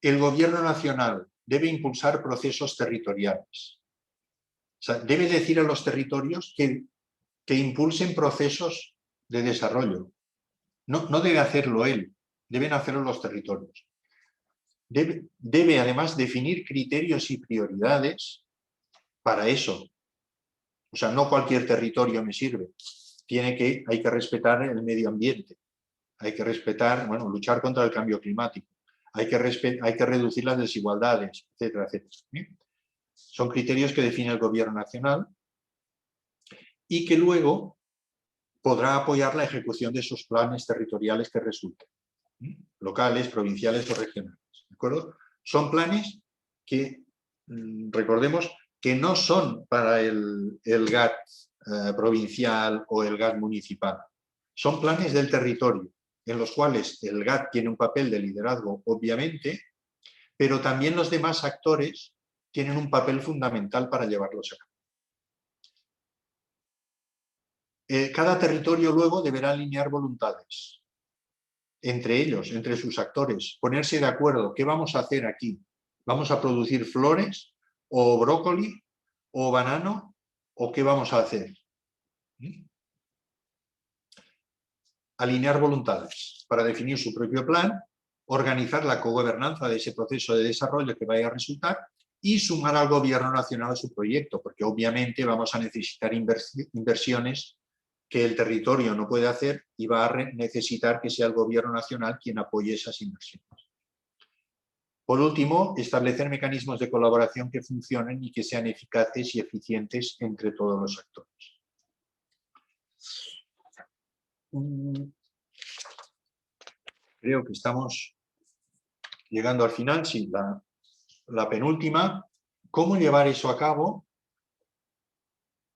El gobierno nacional debe impulsar procesos territoriales. O sea, debe decir a los territorios que impulsen procesos de desarrollo. No debe hacerlo él, deben hacerlo los territorios. Debe además definir criterios y prioridades para eso. O sea, no cualquier territorio me sirve. Hay que respetar el medio ambiente. Hay que respetar, luchar contra el cambio climático. Hay que reducir las desigualdades, etcétera, etcétera. Son criterios que define el gobierno nacional y que luego podrá apoyar la ejecución de esos planes territoriales que resulten, locales, provinciales o regionales. ¿De acuerdo? Son planes que, recordemos, que no son para el GAT provincial o el GAT municipal. Son planes del territorio, en los cuales el GAT tiene un papel de liderazgo, obviamente, pero también los demás actores tienen un papel fundamental para llevarlos a cabo. Cada territorio luego deberá alinear voluntades entre ellos, entre sus actores, ponerse de acuerdo, ¿qué vamos a hacer aquí? ¿Vamos a producir flores o brócoli o banano o qué vamos a hacer? Alinear voluntades para definir su propio plan, organizar la cogobernanza de ese proceso de desarrollo que vaya a resultar y sumar al gobierno nacional a su proyecto, porque obviamente vamos a necesitar inversiones que el territorio no puede hacer y va a necesitar que sea el gobierno nacional quien apoye esas inversiones. Por último, establecer mecanismos de colaboración que funcionen y que sean eficaces y eficientes entre todos los actores. Creo que estamos llegando al final, sí, la penúltima. ¿Cómo llevar eso a cabo?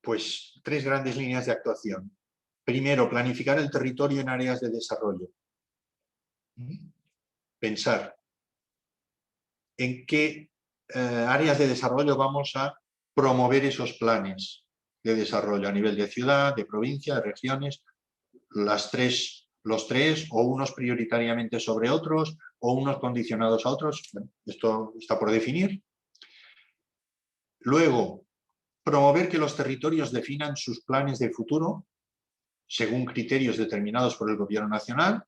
Pues 3 grandes líneas de actuación. Primero, planificar el territorio en áreas de desarrollo. Pensar en qué áreas de desarrollo vamos a promover esos planes de desarrollo a nivel de ciudad, de provincia, de regiones, los tres o unos prioritariamente sobre otros o unos condicionados a otros. Bueno, esto está por definir. Luego, promover que los territorios definan sus planes de futuro según criterios determinados por el gobierno nacional,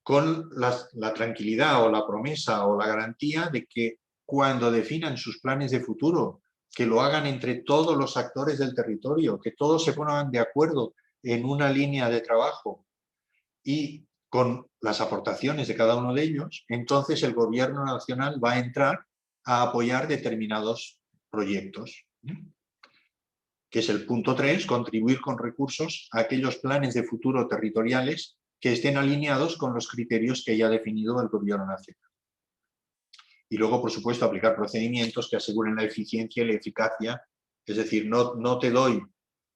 con la tranquilidad o la promesa o la garantía de que cuando definan sus planes de futuro, que lo hagan entre todos los actores del territorio, que todos se pongan de acuerdo en una línea de trabajo y con las aportaciones de cada uno de ellos, entonces el gobierno nacional va a entrar a apoyar determinados proyectos. Que es el punto 3, contribuir con recursos a aquellos planes de futuro territoriales que estén alineados con los criterios que haya definido el gobierno nacional. Y luego, por supuesto, aplicar procedimientos que aseguren la eficiencia y la eficacia. Es decir, no te doy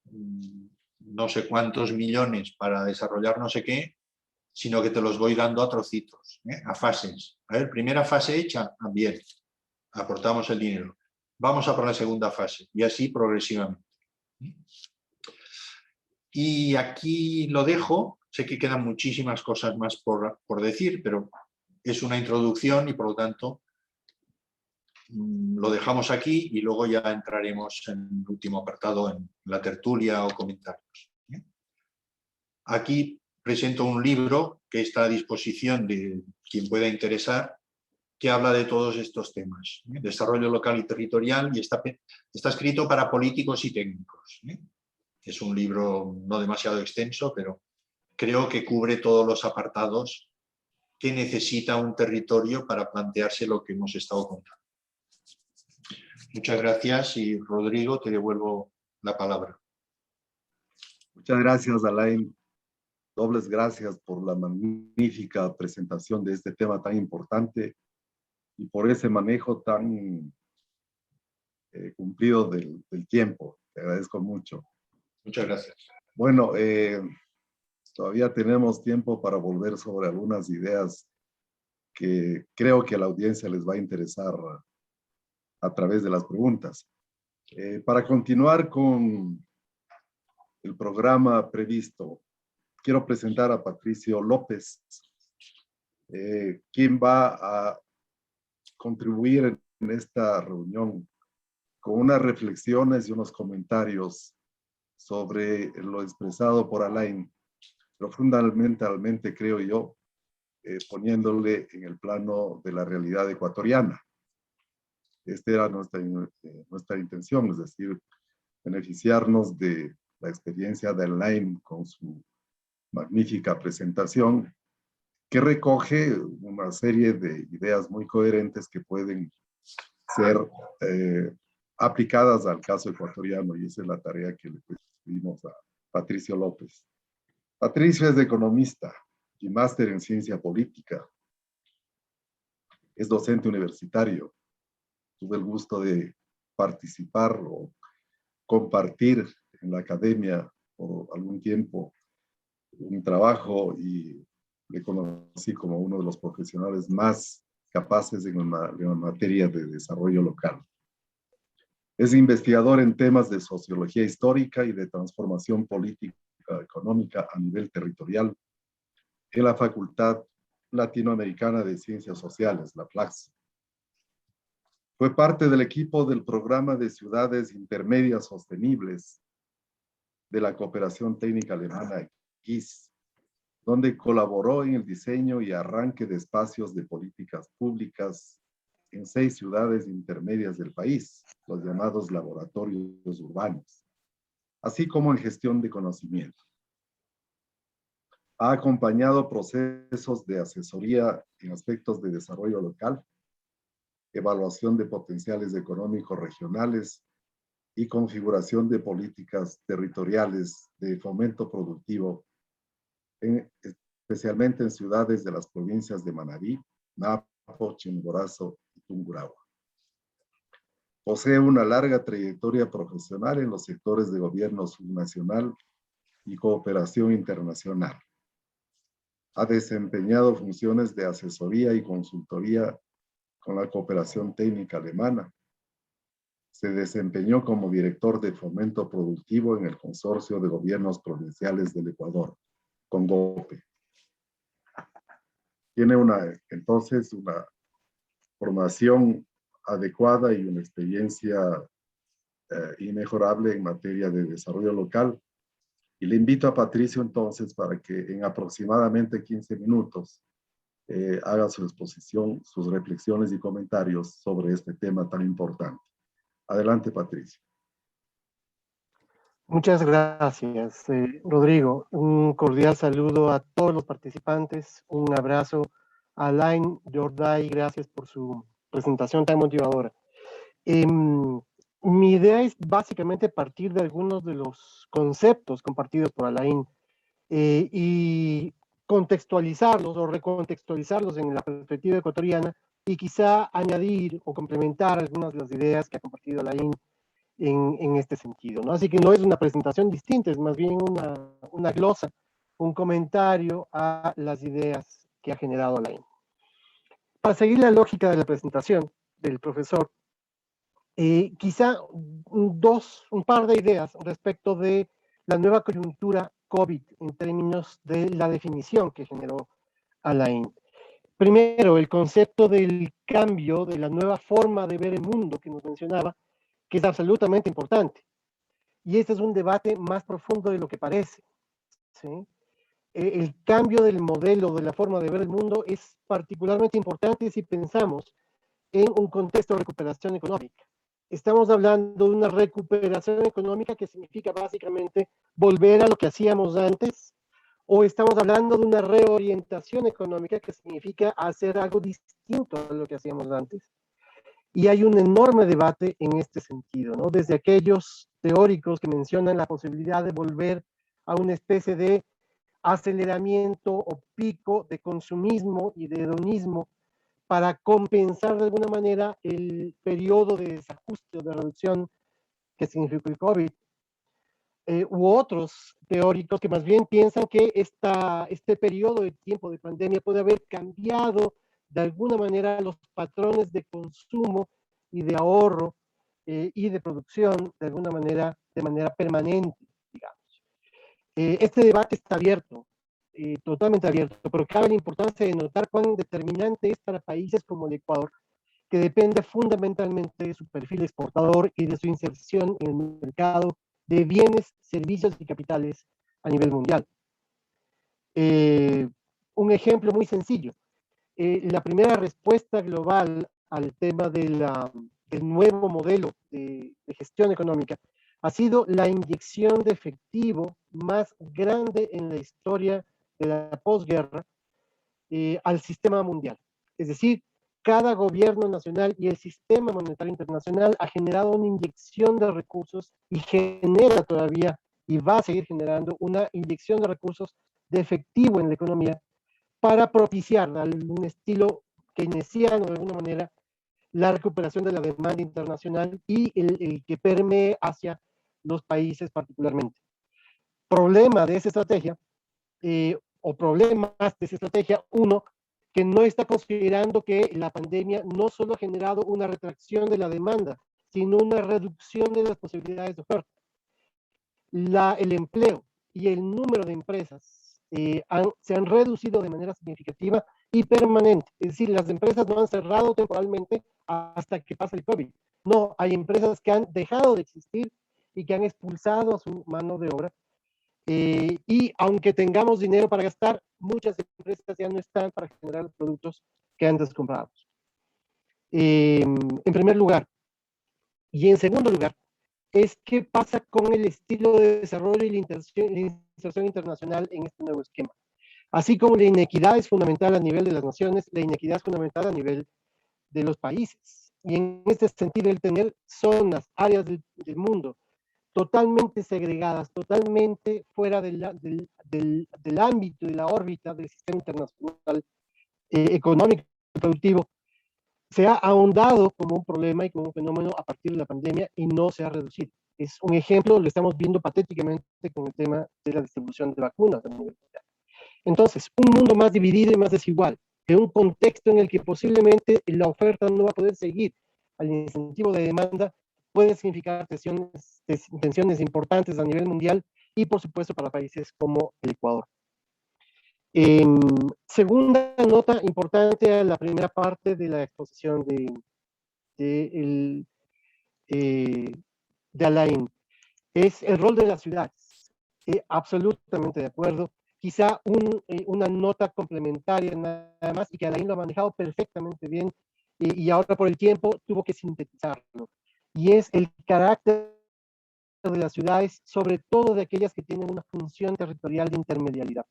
no sé cuántos millones para desarrollar no sé qué, sino que te los voy dando a trocitos, a fases. A ver, primera fase hecha, bien, aportamos el dinero. Vamos a por la segunda fase y así progresivamente. Y aquí lo dejo. Sé que quedan muchísimas cosas más por decir, pero es una introducción y por lo tanto lo dejamos aquí y luego ya entraremos en el último apartado, en la tertulia o comentarios. Aquí presento un libro que está a disposición de quien pueda interesar, que habla de todos estos temas. Desarrollo local y territorial, y está escrito para políticos y técnicos. Es un libro no demasiado extenso, pero creo que cubre todos los apartados que necesita un territorio para plantearse lo que hemos estado contando. Muchas gracias y Rodrigo, te devuelvo la palabra. Muchas gracias, Alain. Dobles gracias por la magnífica presentación de este tema tan importante y por ese manejo tan cumplido del tiempo. Te agradezco mucho. Muchas gracias. Bueno, todavía tenemos tiempo para volver sobre algunas ideas que creo que a la audiencia les va a interesar a través de las preguntas. Para continuar con el programa previsto, quiero presentar a Patricio López, quien va a contribuir en esta reunión con unas reflexiones y unos comentarios sobre lo expresado por Alain, pero fundamentalmente, creo yo, poniéndole en el plano de la realidad ecuatoriana. Esta era nuestra intención, es decir, beneficiarnos de la experiencia de Alain con su magnífica presentación, que recoge una serie de ideas muy coherentes que pueden ser aplicadas al caso ecuatoriano, y esa es la tarea que le pedimos a Patricio López. Patricio es economista y máster en ciencia política. Es docente universitario. Tuve el gusto de participar o compartir en la academia por algún tiempo un trabajo y le conocí como uno de los profesionales más capaces en la materia de desarrollo local. Es investigador en temas de sociología histórica y de transformación política económica a nivel territorial en la Facultad Latinoamericana de Ciencias Sociales, la FLACS. Fue parte del equipo del programa de ciudades intermedias sostenibles de la Cooperación Técnica Alemana, GIS, donde colaboró en el diseño y arranque de espacios de políticas públicas en 6 ciudades intermedias del país, los llamados laboratorios urbanos, así como en gestión de conocimiento. Ha acompañado procesos de asesoría en aspectos de desarrollo local, evaluación de potenciales económicos regionales y configuración de políticas territoriales de fomento productivo, especialmente en ciudades de las provincias de Manabí, Napo, Chimborazo y Tungurahua. Posee una larga trayectoria profesional en los sectores de gobierno subnacional y cooperación internacional. Ha desempeñado funciones de asesoría y consultoría con la Cooperación Técnica Alemana. Se desempeñó como director de fomento productivo en el Consorcio de Gobiernos Provinciales del Ecuador, CONGOPE. Tiene entonces una formación adecuada y una experiencia inmejorable en materia de desarrollo local. Y le invito a Patricio entonces para que en aproximadamente 15 minutos haga su exposición, sus reflexiones y comentarios sobre este tema tan importante. Adelante, Patricio. Muchas gracias, Rodrigo. Un cordial saludo a todos los participantes. Un abrazo a Alain Jorday. Gracias por su presentación tan motivadora. Mi idea es básicamente partir de algunos de los conceptos compartidos por Alain y contextualizarlos o recontextualizarlos en la perspectiva ecuatoriana y quizá añadir o complementar algunas de las ideas que ha compartido Alain en este sentido, ¿no? Así que no es una presentación distinta, es más bien una glosa, un comentario a las ideas que ha generado Alain. Para seguir la lógica de la presentación del profesor, quizá un par de ideas respecto de la nueva coyuntura COVID en términos de la definición que generó Alain. Primero, el concepto del cambio, de la nueva forma de ver el mundo que nos mencionaba, que es absolutamente importante. Y este es un debate más profundo de lo que parece, ¿sí? El cambio del modelo, de la forma de ver el mundo, es particularmente importante si pensamos en un contexto de recuperación económica. Estamos hablando de una recuperación económica que significa básicamente volver a lo que hacíamos antes, o estamos hablando de una reorientación económica que significa hacer algo distinto a lo que hacíamos antes. Y hay un enorme debate en este sentido, ¿no? Desde aquellos teóricos que mencionan la posibilidad de volver a una especie de aceleramiento o pico de consumismo y de hedonismo para compensar de alguna manera el periodo de desajuste o de reducción que significó el COVID, u otros teóricos que más bien piensan que este periodo de tiempo de pandemia puede haber cambiado de alguna manera los patrones de consumo y de ahorro y de producción de alguna manera, de manera permanente, digamos. Este debate está abierto, totalmente abierto, pero cabe la importancia de notar cuán determinante es para países como el Ecuador, que depende fundamentalmente de su perfil exportador y de su inserción en el mercado de bienes, servicios y capitales a nivel mundial. Un ejemplo muy sencillo. La primera respuesta global al tema del nuevo modelo de gestión económica ha sido la inyección de efectivo más grande en la historia de la posguerra al sistema mundial. Es decir, cada gobierno nacional y el sistema monetario internacional ha generado una inyección de recursos y genera todavía y va a seguir generando una inyección de recursos de efectivo en la economía para propiciar un estilo keynesiano de alguna manera la recuperación de la demanda internacional y el que permee hacia los países particularmente. Problema de esa estrategia, o problemas de esa estrategia, uno, que no está considerando que la pandemia no solo ha generado una retracción de la demanda, sino una reducción de las posibilidades de oferta. El empleo y el número de empresas se han reducido de manera significativa y permanente. Es decir, las empresas no han cerrado temporalmente hasta que pasa el COVID. No, hay empresas que han dejado de existir y que han expulsado a su mano de obra. Y aunque tengamos dinero para gastar, muchas empresas ya no están para generar los productos que antes comprábamos. En primer lugar. Y en segundo lugar, es qué pasa con el estilo de desarrollo y la inserción internacional en este nuevo esquema. Así como la inequidad es fundamental a nivel de las naciones, la inequidad es fundamental a nivel de los países. Y en este sentido, el tener zonas, áreas del mundo totalmente segregadas, totalmente fuera del ámbito, de la órbita del sistema internacional económico y productivo, se ha ahondado como un problema y como un fenómeno a partir de la pandemia y no se ha reducido. Es un ejemplo, lo estamos viendo patéticamente con el tema de la distribución de vacunas a nivel mundial. Entonces, un mundo más dividido y más desigual, en un contexto en el que posiblemente la oferta no va a poder seguir al incentivo de demanda, puede significar tensiones importantes a nivel mundial y, por supuesto, para países como el Ecuador. Segunda nota importante a la primera parte de la exposición de Alain es el rol de las ciudades. Absolutamente de acuerdo. Quizá una nota complementaria nada más, y que Alain lo ha manejado perfectamente bien, y ahora por el tiempo tuvo que sintetizarlo. Y es el carácter de las ciudades, sobre todo de aquellas que tienen una función territorial de intermedialidad.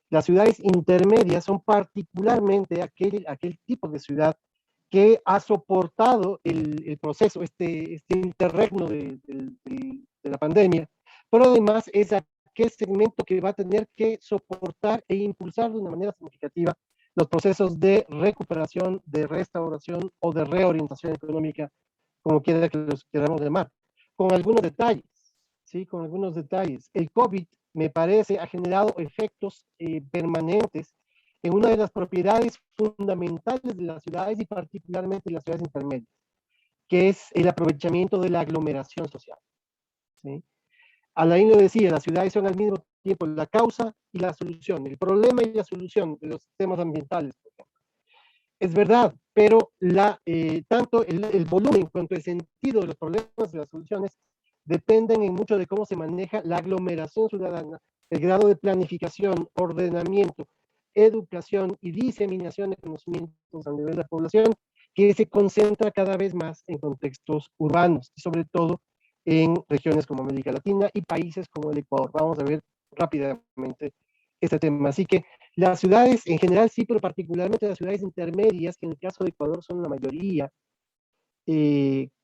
Las ciudades intermedias son particularmente aquel tipo de ciudad que ha soportado el proceso, este interregno de la pandemia, pero además es aquel segmento que va a tener que soportar e impulsar de una manera significativa los procesos de recuperación, de restauración o de reorientación económica, como quiera que los queramos llamar, con algunos detalles, ¿sí? Con algunos detalles. El COVID, me parece, ha generado efectos permanentes en una de las propiedades fundamentales de las ciudades y particularmente de las ciudades intermedias, que es el aprovechamiento de la aglomeración social, ¿sí? Alain lo decía, las ciudades son al mismo tiempo la causa y la solución, el problema y la solución de los temas ambientales, por ejemplo. Es verdad, pero tanto el volumen cuanto el sentido de los problemas y las soluciones dependen en mucho de cómo se maneja la aglomeración ciudadana, el grado de planificación, ordenamiento, educación y diseminación de conocimientos a nivel de la población, que se concentra cada vez más en contextos urbanos, y sobre todo en regiones como América Latina y países como el Ecuador. Vamos a ver rápidamente este tema. Así que las ciudades en general sí, pero particularmente las ciudades intermedias, que en el caso de Ecuador son la mayoría,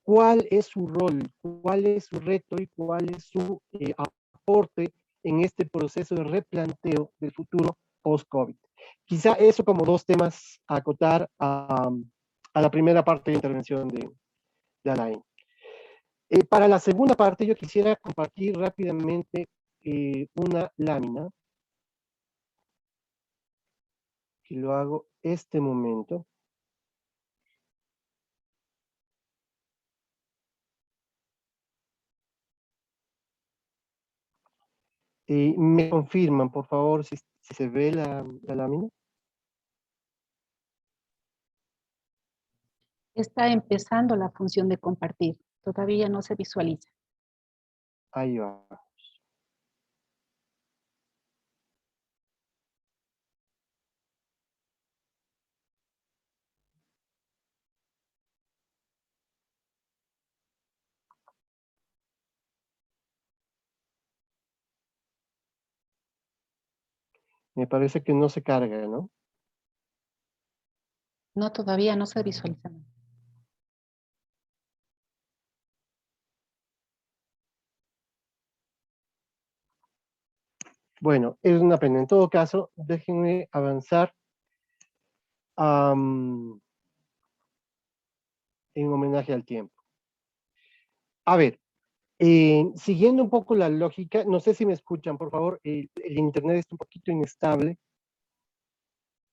¿cuál es su rol, cuál es su reto y cuál es su aporte en este proceso de replanteo del futuro post-COVID? Quizá eso como dos temas a acotar a la primera parte de la intervención de Alain. Para la segunda parte yo quisiera compartir rápidamente una lámina, que lo hago este momento. ¿Me confirman, por favor, si se ve la lámina? Está empezando la función de compartir. Todavía no se visualiza. Ahí va. Me parece que no se carga, ¿no? No, todavía no se visualiza. Bueno, es una pena. En todo caso, déjenme avanzar en homenaje al tiempo. A ver, siguiendo un poco la lógica, no sé si me escuchan, por favor, el internet está un poquito inestable.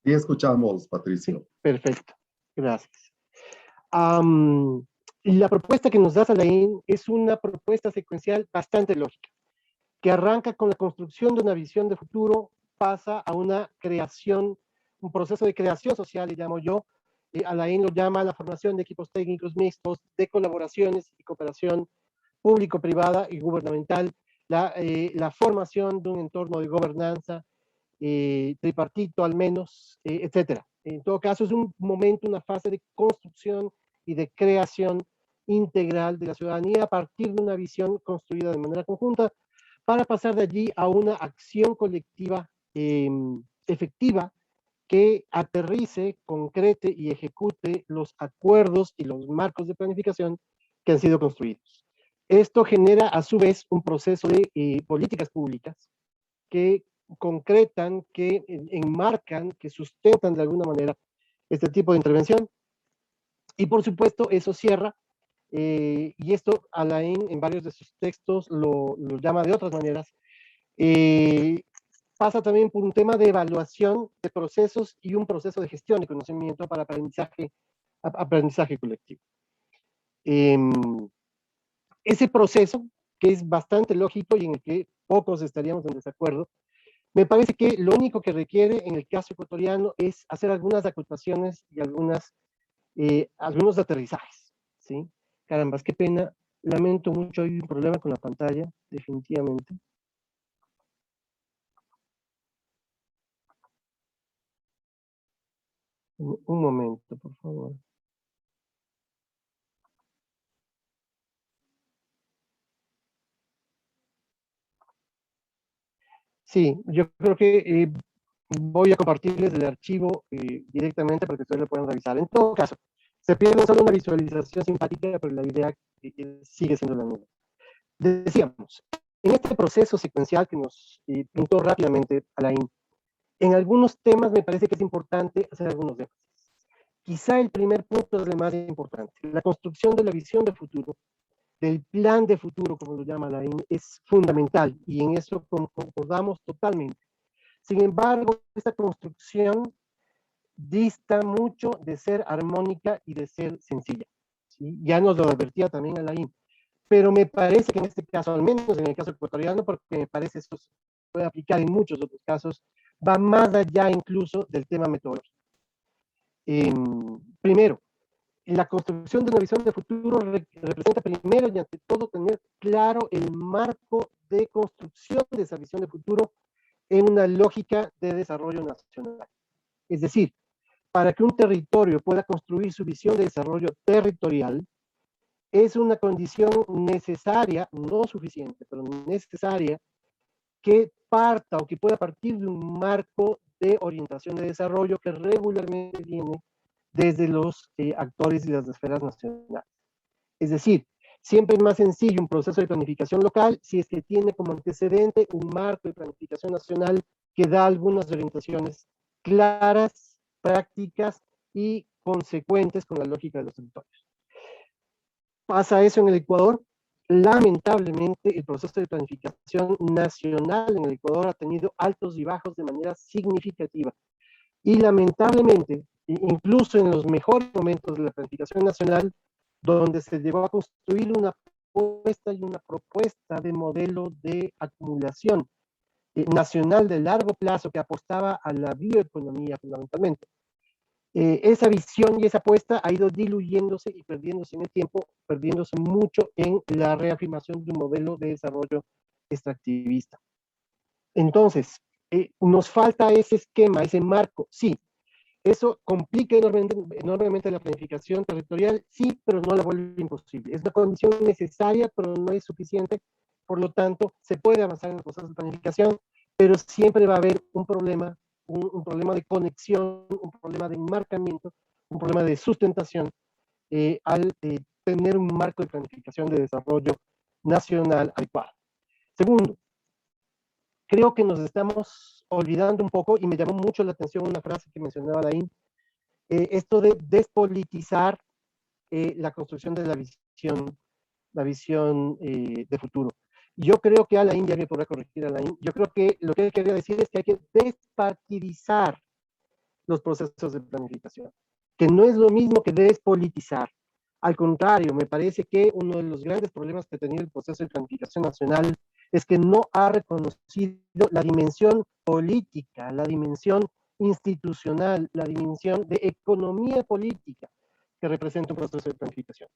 Y escuchamos, Patricio. Sí, perfecto, gracias. La propuesta que nos da Alain es una propuesta secuencial bastante lógica, que arranca con la construcción de una visión de futuro, pasa a una creación, un proceso de creación social, le llamo yo. Alain lo llama la formación de equipos técnicos mixtos, de colaboraciones y cooperación público-privada y gubernamental, la formación de un entorno de gobernanza, tripartito al menos, etcétera. En todo caso, es un momento, una fase de construcción y de creación integral de la ciudadanía a partir de una visión construida de manera conjunta, para pasar de allí a una acción colectiva efectiva que aterrice, concrete y ejecute los acuerdos y los marcos de planificación que han sido construidos. Esto genera a su vez un proceso de políticas públicas que concretan, que enmarcan, que sustentan de alguna manera este tipo de intervención. Y por supuesto eso cierra, y esto Alain en varios de sus textos lo llama de otras maneras, pasa también por un tema de evaluación de procesos y un proceso de gestión de conocimiento para aprendizaje colectivo. Ese proceso, que es bastante lógico y en el que pocos estaríamos en desacuerdo, me parece que lo único que requiere en el caso ecuatoriano es hacer algunas acotaciones y algunos aterrizajes, ¿sí? Carambas, qué pena, lamento mucho, hay un problema con la pantalla, definitivamente. Un momento, por favor. Sí, yo creo que voy a compartirles el archivo directamente para que ustedes lo puedan revisar. En todo caso, se pierde solo una visualización simpática, pero la idea sigue siendo la misma. Decíamos, en este proceso secuencial que nos pintó rápidamente Alain, en algunos temas me parece que es importante hacer algunos énfasis. Quizá el primer punto es el más importante. La construcción de la visión de futuro, del plan de futuro, como lo llama Alain, es fundamental y en eso concordamos totalmente. Sin embargo, esta construcción dista mucho de ser armónica y de ser sencilla, ¿sí? Ya nos lo advertía también Alain, pero me parece que en este caso, al menos en el caso ecuatoriano, porque me parece esto se puede aplicar en muchos otros casos, va más allá incluso del tema metodológico. Primero, la construcción de una visión de futuro representa primero y ante todo tener claro el marco de construcción de esa visión de futuro en una lógica de desarrollo nacional. Es decir, para que un territorio pueda construir su visión de desarrollo territorial, es una condición necesaria, no suficiente, pero necesaria, que parta o que pueda partir de un marco de orientación de desarrollo que regularmente viene desde los actores y las esferas nacionales. Es decir, siempre es más sencillo un proceso de planificación local si es que tiene como antecedente un marco de planificación nacional que da algunas orientaciones claras, prácticas y consecuentes con la lógica de los territorios. Pasa eso en el Ecuador. Lamentablemente, el proceso de planificación nacional en el Ecuador ha tenido altos y bajos de manera significativa. Y lamentablemente, incluso en los mejores momentos de la planificación nacional, donde se llegó a construir una propuesta y una propuesta de modelo de acumulación nacional de largo plazo que apostaba a la bioeconomía fundamentalmente. Esa visión y esa apuesta ha ido diluyéndose y perdiéndose en el tiempo, perdiéndose mucho en la reafirmación de un modelo de desarrollo extractivista. Entonces, nos falta ese esquema, ese marco, sí. Eso complica enormemente la planificación territorial, sí, pero no la vuelve imposible. Es una condición necesaria, pero no es suficiente. Por lo tanto, se puede avanzar en el proceso de planificación, pero siempre va a haber un problema de conexión, un problema de enmarcamiento, un problema de sustentación al tener un marco de planificación de desarrollo nacional adecuado. Segundo, creo que nos estamos olvidando un poco, y me llamó mucho la atención una frase que mencionaba Alain, esto de despolitizar la construcción de la visión de futuro. Yo creo que Alain, ya me podrá corregir Alain, yo creo que lo que él quería decir es que hay que despartidizar los procesos de planificación, que no es lo mismo que despolitizar. Al contrario, me parece que uno de los grandes problemas que ha tenido el proceso de planificación nacional es que no ha reconocido la dimensión política, la dimensión institucional, la dimensión de economía política que representa un proceso de planificación.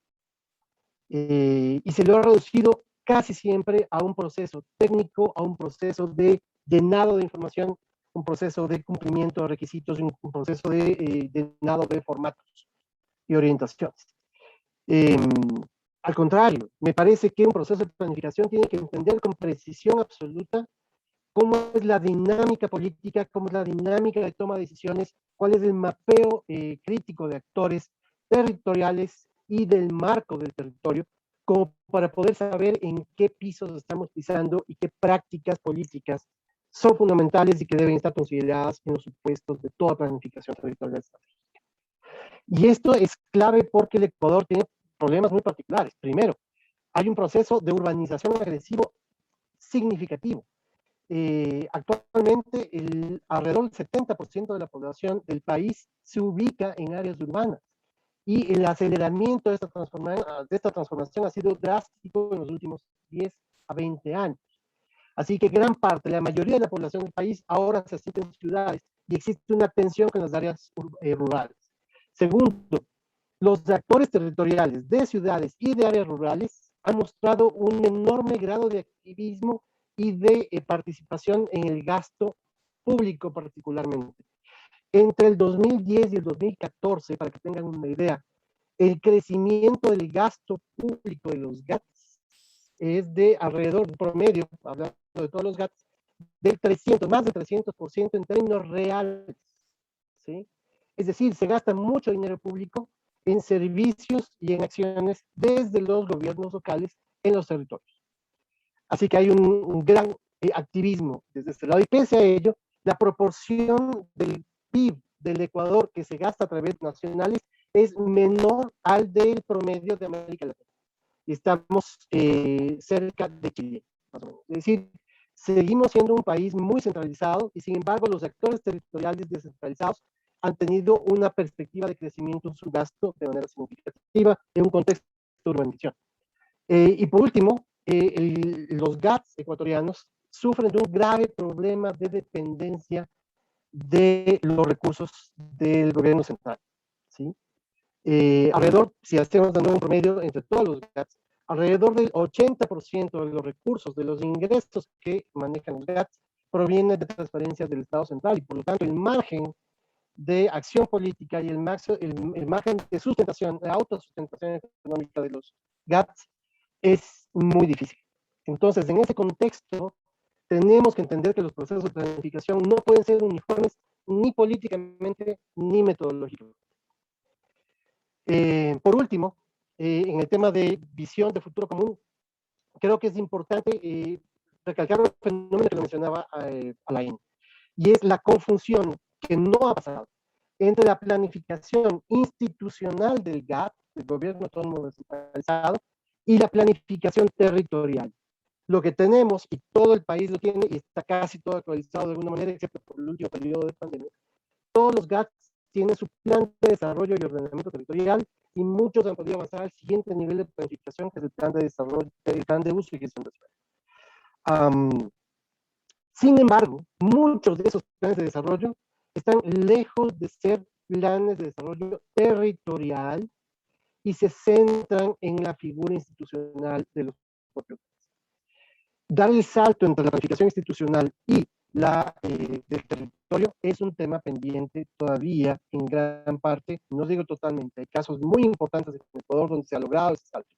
Y se lo ha reducido casi siempre a un proceso técnico, a un proceso de llenado de información, un proceso de cumplimiento de requisitos, un proceso de llenado de formatos y orientaciones. Al contrario, me parece que un proceso de planificación tiene que entender con precisión absoluta cómo es la dinámica política, cómo es la dinámica de toma de decisiones, cuál es el mapeo crítico de actores territoriales y del marco del territorio, como para poder saber en qué pisos estamos pisando y qué prácticas políticas son fundamentales y que deben estar consideradas en los supuestos de toda planificación territorial estratégica. Y esto es clave porque el Ecuador tiene problemas muy particulares. Primero, hay un proceso de urbanización agresivo significativo. Actualmente, alrededor del 70% de la población del país se ubica en áreas urbanas. Y el aceleramiento de esta transformación ha sido drástico en los últimos 10 a 20 años. Así que gran parte, la mayoría de la población del país ahora se asienta en ciudades y existe una tensión con las áreas rurales. Segundo, los actores territoriales de ciudades y de áreas rurales han mostrado un enorme grado de activismo y de participación en el gasto público particularmente. Entre el 2010 y el 2014, para que tengan una idea, el crecimiento del gasto público de los GATS es de alrededor, de promedio, hablando de todos los GATS, del 300, más del 300% en términos reales, ¿sí? Es decir, se gasta mucho dinero público en servicios y en acciones desde los gobiernos locales en los territorios. Así que hay un gran activismo desde este lado. Y pese a ello, la proporción del PIB del Ecuador que se gasta a través nacionales es menor al del promedio de América Latina. Y estamos cerca de Chile, más o menos. Es decir, seguimos siendo un país muy centralizado y sin embargo los actores territoriales descentralizados han tenido una perspectiva de crecimiento en su gasto de manera significativa en un contexto de urbanización. Y por último, los GATS ecuatorianos sufren de un grave problema de dependencia de los recursos del gobierno central. ¿sí? Alrededor, si hacemos de nuevo un promedio entre todos los GATS, alrededor del 80% de los recursos, de los ingresos que manejan los GATS, provienen de transferencias del Estado central, y por lo tanto el margen de acción política y el margen de sustentación, de autosustentación económica de los GATS es muy difícil. Entonces, en ese contexto, tenemos que entender que los procesos de planificación no pueden ser uniformes ni políticamente ni metodológicamente. Por último, en el tema de visión de futuro común, creo que es importante recalcar un fenómeno que lo mencionaba Alain, y es la confusión que no ha pasado entre la planificación institucional del GAT, del gobierno autónomo descentralizado, y la planificación territorial. Lo que tenemos, y todo el país lo tiene, y está casi todo actualizado de alguna manera, excepto por el último periodo de pandemia, todos los GATs tienen su plan de desarrollo y ordenamiento territorial, y muchos han podido avanzar al siguiente nivel de planificación, que es el plan de desarrollo, el plan de uso y gestión de suelo. Sin embargo, muchos de esos planes de desarrollo están lejos de ser planes de desarrollo territorial y se centran en la figura institucional de los propios. Dar el salto entre la planificación institucional y la del territorio es un tema pendiente todavía en gran parte, no digo totalmente, hay casos muy importantes en Ecuador donde se ha logrado ese salto,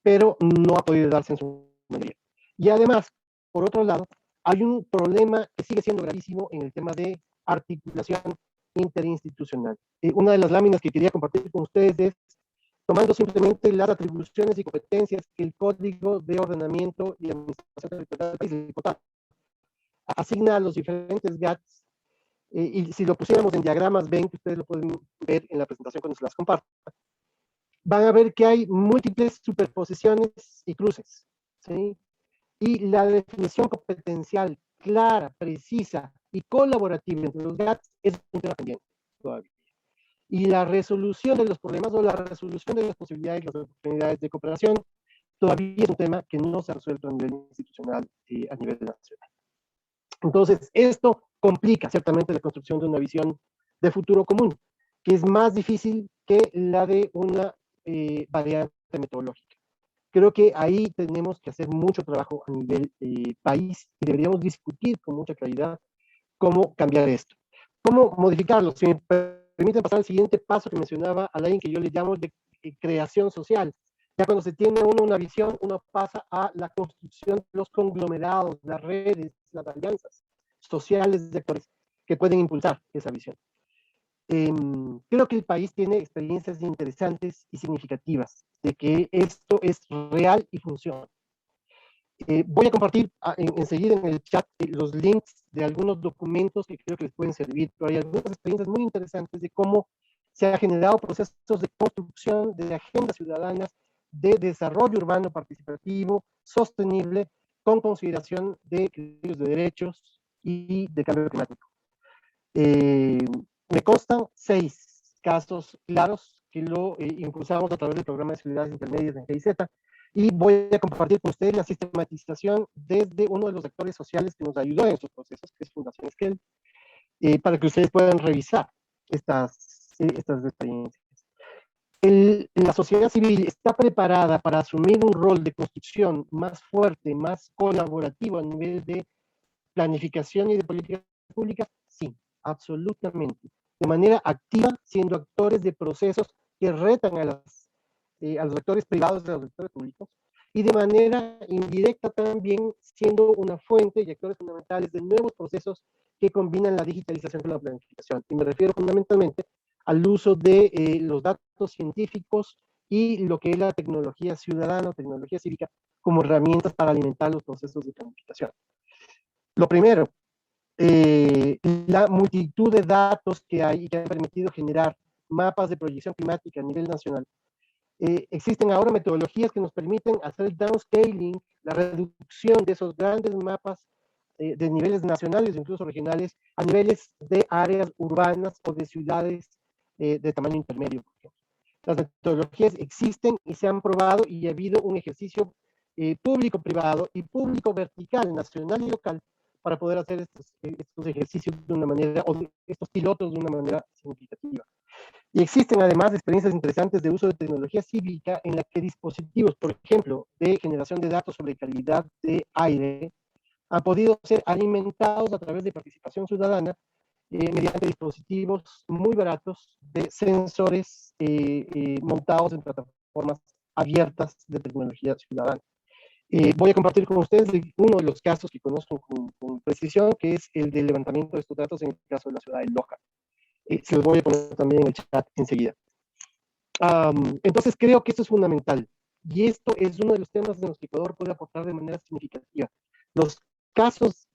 pero no ha podido darse en su mayoría. Y además, por otro lado, hay un problema que sigue siendo gravísimo en el tema de articulación interinstitucional. Una de las láminas que quería compartir con ustedes es tomando simplemente las atribuciones y competencias que el Código de Ordenamiento y Administración Territorial del país asigna a los diferentes GATs, y si lo pusiéramos en diagramas, ven que ustedes lo pueden ver en la presentación cuando se las comparta, van a ver que hay múltiples superposiciones y cruces, ¿sí? Y la definición competencial clara, precisa y colaborativa entre los GATs es un tema pendiente todavía. Y la resolución de los problemas o la resolución de las posibilidades y las oportunidades de cooperación todavía es un tema que no se ha resuelto a nivel institucional y a nivel nacional. Entonces, esto complica ciertamente la construcción de una visión de futuro común, que es más difícil que la de una variante metodológica. Creo que ahí tenemos que hacer mucho trabajo a nivel país y deberíamos discutir con mucha claridad cómo cambiar esto. ¿Cómo modificarlo? Si me permiten pasar al siguiente paso que mencionaba Alain, que yo le llamo de creación social. Ya cuando se tiene una visión, uno pasa a la construcción de los conglomerados, las redes, las alianzas sociales de actores que pueden impulsar esa visión. Creo que el país tiene experiencias interesantes y significativas de que esto es real y funciona. Voy a compartir enseguida en el chat los links de algunos documentos que creo que les pueden servir, pero hay algunas experiencias muy interesantes de cómo se han generado procesos de construcción de agendas ciudadanas de desarrollo urbano participativo, sostenible, con consideración de criterios de derechos y de cambio climático. Me constan 6 casos claros que lo impulsamos a través del programa de ciudades intermedias en GIZ, y voy a compartir con ustedes la sistematización desde uno de los actores sociales que nos ayudó en estos procesos, que es Fundación Esquel, para que ustedes puedan revisar estas experiencias. La sociedad civil está preparada para asumir un rol de construcción más fuerte, más colaborativo a nivel de planificación y de políticas públicas. Sí, absolutamente. De manera activa, siendo actores de procesos que retan a los actores privados y a los actores públicos, y de manera indirecta también siendo una fuente y actores fundamentales de nuevos procesos que combinan la digitalización con la planificación. Y me refiero fundamentalmente al uso de los datos científicos y lo que es la tecnología ciudadana o tecnología cívica como herramientas para alimentar los procesos de planificación. Lo primero, la multitud de datos que hay y que han permitido generar mapas de proyección climática a nivel nacional. Existen ahora metodologías que nos permiten hacer el downscaling, la reducción de esos grandes mapas de niveles nacionales e incluso regionales a niveles de áreas urbanas o de ciudades de tamaño intermedio, por ejemplo. Las metodologías existen y se han probado, y ha habido un ejercicio público-privado y público-vertical, nacional y local, para poder hacer estos ejercicios de una manera, o estos pilotos de una manera significativa. Y existen además experiencias interesantes de uso de tecnología cívica en la que dispositivos, por ejemplo, de generación de datos sobre calidad de aire, han podido ser alimentados a través de participación ciudadana mediante dispositivos muy baratos de sensores montados en plataformas abiertas de tecnología ciudadana. Voy a compartir con ustedes uno de los casos que conozco con precisión, que es el del levantamiento de estos datos en el caso de la ciudad de Loja. Se los voy a poner también en el chat enseguida. Entonces creo que esto es fundamental y esto es uno de los temas en los que Ecuador puede aportar de manera significativa. Los casos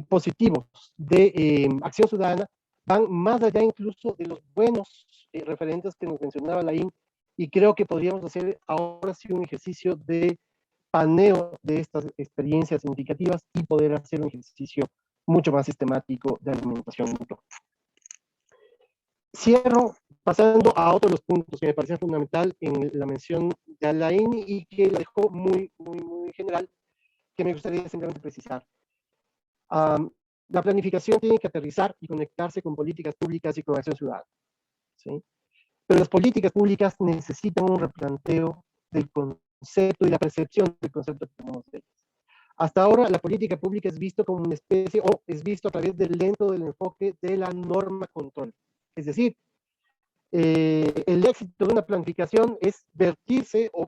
positivos de acción ciudadana van más allá incluso de los buenos referentes que nos mencionaba Laín, y creo que podríamos hacer ahora sí un ejercicio de paneo de estas experiencias significativas y poder hacer un ejercicio mucho más sistemático de alimentación mutua. Cierro pasando a otro de los puntos que me parecía fundamental en la mención de Alain y que la dejó muy general, que me gustaría simplemente precisar. La planificación tiene que aterrizar y conectarse con políticas públicas y con acción ciudadana, ¿sí? Pero las políticas públicas necesitan un replanteo del concepto y la percepción del concepto que tenemos de ellas. Hasta ahora, la política pública es visto como una especie, o es visto a través del lente del enfoque de la norma control. Es decir, el éxito de una planificación es vertirse o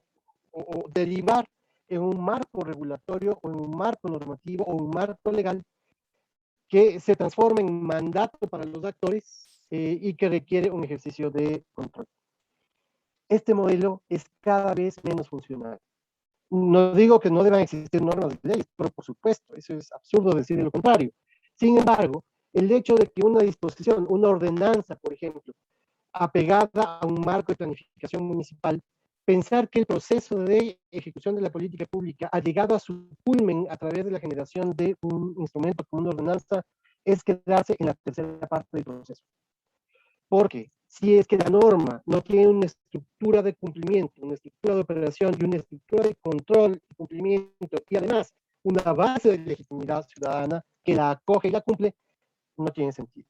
derivar en un marco regulatorio o en un marco normativo o un marco legal que se transforma en mandato para los actores y que requiere un ejercicio de control. Este modelo es cada vez menos funcional. No digo que no deban existir normas de ley, pero por supuesto, eso es absurdo decir lo contrario. Sin embargo, el hecho de que una disposición, una ordenanza, por ejemplo, apegada a un marco de planificación municipal, pensar que el proceso de ejecución de la política pública ha llegado a su culmen a través de la generación de un instrumento como una ordenanza es quedarse en la tercera parte del proceso. Porque si es que la norma no tiene una estructura de cumplimiento, una estructura de operación y una estructura de control y cumplimiento y además una base de legitimidad ciudadana que la acoge y la cumple, no tiene sentido.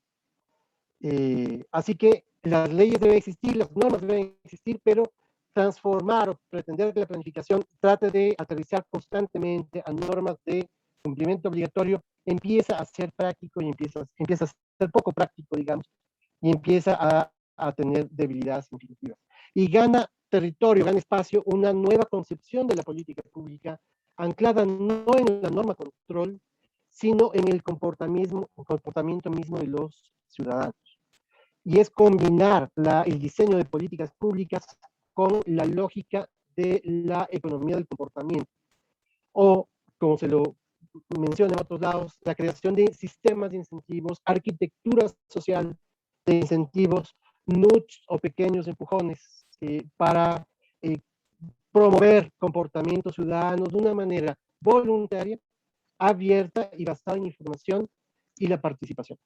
Así que las leyes deben existir, las normas deben existir, pero transformar o pretender que la planificación trate de aterrizar constantemente a normas de cumplimiento obligatorio empieza a ser práctico y empieza a ser poco práctico, digamos, y empieza a tener debilidades significativas. Y gana territorio, gana espacio, una nueva concepción de la política pública anclada no en la norma control, sino en el comportamiento mismo de los ciudadanos. Y es combinar el diseño de políticas públicas con la lógica de la economía del comportamiento. O, como se lo menciona en otros lados, la creación de sistemas de incentivos, arquitectura social de incentivos, nudges o pequeños empujones para promover comportamientos ciudadanos de una manera voluntaria, abierta y basada en información y la participación.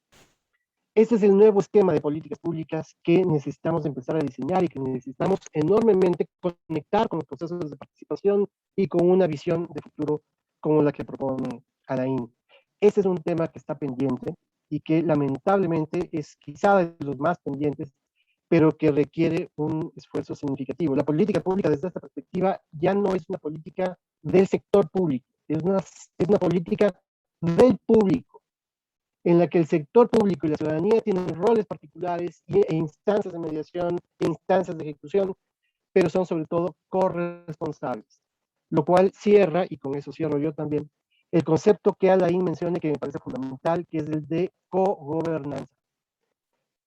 Este es el nuevo esquema de políticas públicas que necesitamos empezar a diseñar y que necesitamos enormemente conectar con los procesos de participación y con una visión de futuro como la que propone Alain. Este es un tema que está pendiente y que lamentablemente es quizá de los más pendientes, pero que requiere un esfuerzo significativo. La política pública desde esta perspectiva ya no es una política del sector público, es una política del público, en la que el sector público y la ciudadanía tienen roles particulares e instancias de mediación, e instancias de ejecución, pero son sobre todo corresponsables. Lo cual cierra, y con eso cierro yo también, el concepto que Alain menciona que me parece fundamental, que es el de cogobernanza.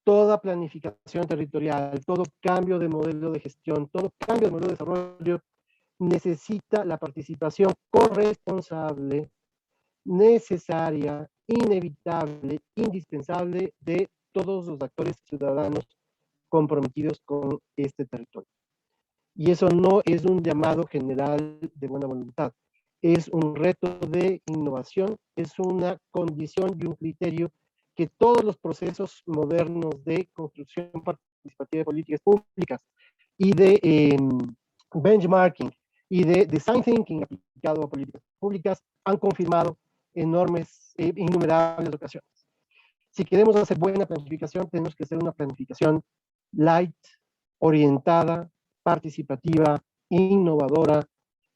Toda planificación territorial, todo cambio de modelo de gestión, todo cambio de modelo de desarrollo necesita la participación corresponsable, necesaria, inevitable, indispensable de todos los actores ciudadanos comprometidos con este territorio. Y eso no es un llamado general de buena voluntad, es un reto de innovación, es una condición y un criterio que todos los procesos modernos de construcción participativa de políticas públicas y de benchmarking y de design thinking aplicado a políticas públicas han confirmado innumerables ocasiones. Si queremos hacer buena planificación, tenemos que hacer una planificación light, orientada, participativa, innovadora,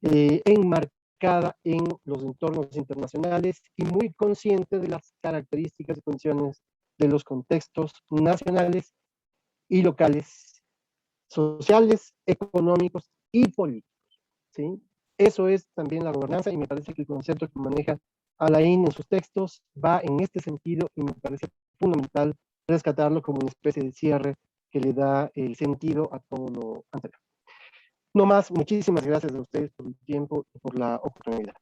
enmarcada en los entornos internacionales y muy consciente de las características y condiciones de los contextos nacionales y locales, sociales, económicos y políticos, ¿sí? Eso es también la gobernanza, y me parece que el concepto que maneja Alain en sus textos va en este sentido, y me parece fundamental rescatarlo como una especie de cierre que le da el sentido a todo lo anterior. No más, muchísimas gracias a ustedes por el tiempo y por la oportunidad.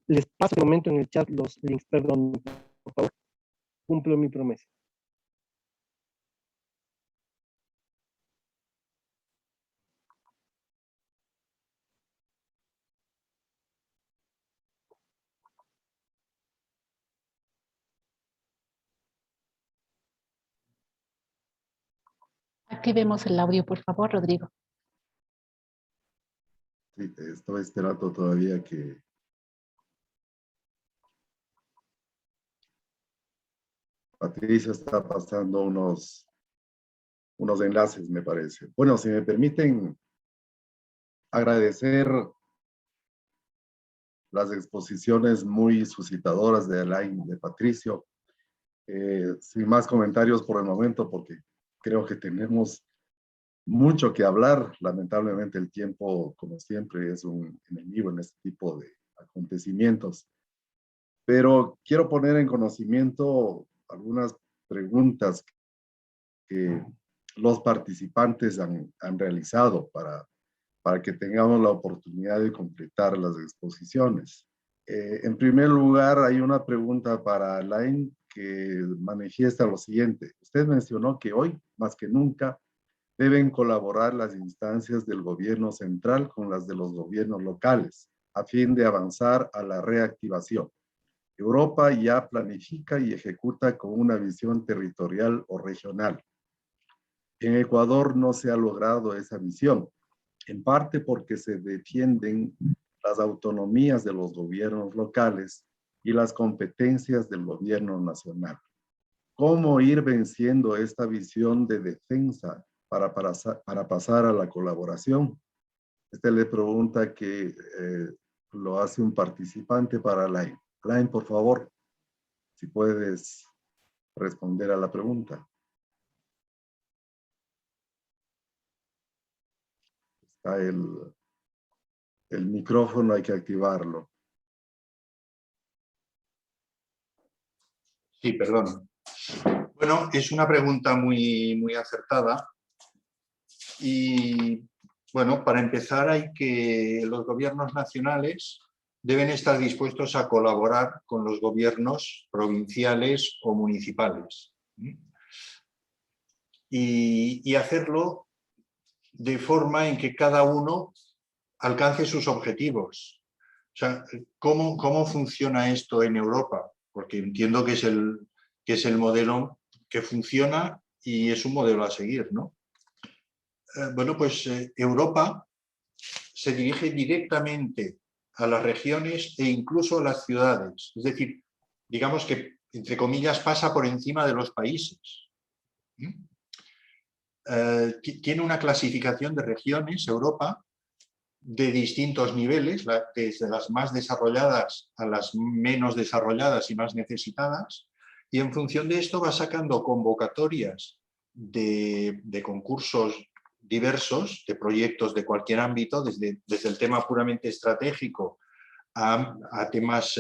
Les paso un momento en el chat los links, perdón, por favor. Cumplo mi promesa. Activemos el audio, por favor, Rodrigo. Sí, estoy esperando todavía que... Patricia está pasando unos enlaces, me parece. Bueno, si me permiten agradecer las exposiciones muy suscitadoras de Alain, de Patricio. Sin más comentarios por el momento, porque creo que tenemos mucho que hablar. Lamentablemente el tiempo, como siempre, es un enemigo en este tipo de acontecimientos. Pero quiero poner en conocimiento algunas preguntas que los participantes han realizado para que tengamos la oportunidad de completar las exposiciones. En primer lugar, hay una pregunta para Alain que manifiesta lo siguiente. Usted mencionó que hoy, más que nunca, deben colaborar las instancias del gobierno central con las de los gobiernos locales a fin de avanzar a la reactivación. Europa ya planifica y ejecuta con una visión territorial o regional. En Ecuador no se ha logrado esa visión, en parte porque se defienden las autonomías de los gobiernos locales y las competencias del gobierno nacional. ¿Cómo ir venciendo esta visión de defensa para pasar a la colaboración? Esta es la pregunta que lo hace un participante para Alain. Alain, por favor, si puedes responder a la pregunta. Está el micrófono, hay que activarlo. Sí, perdón. Bueno, es una pregunta muy acertada. Y bueno, para empezar los gobiernos nacionales deben estar dispuestos a colaborar con los gobiernos provinciales o municipales. Y hacerlo de forma en que cada uno alcance sus objetivos. O sea, ¿cómo funciona esto en Europa? Porque entiendo que es el modelo que funciona y es un modelo a seguir, ¿no? Bueno, pues Europa se dirige directamente a las regiones e incluso a las ciudades. Es decir, digamos que, entre comillas, pasa por encima de los países. Tiene una clasificación de regiones, Europa, de distintos niveles, desde las más desarrolladas a las menos desarrolladas y más necesitadas, y en función de esto va sacando convocatorias de concursos diversos, de proyectos de cualquier ámbito, desde el tema puramente estratégico a temas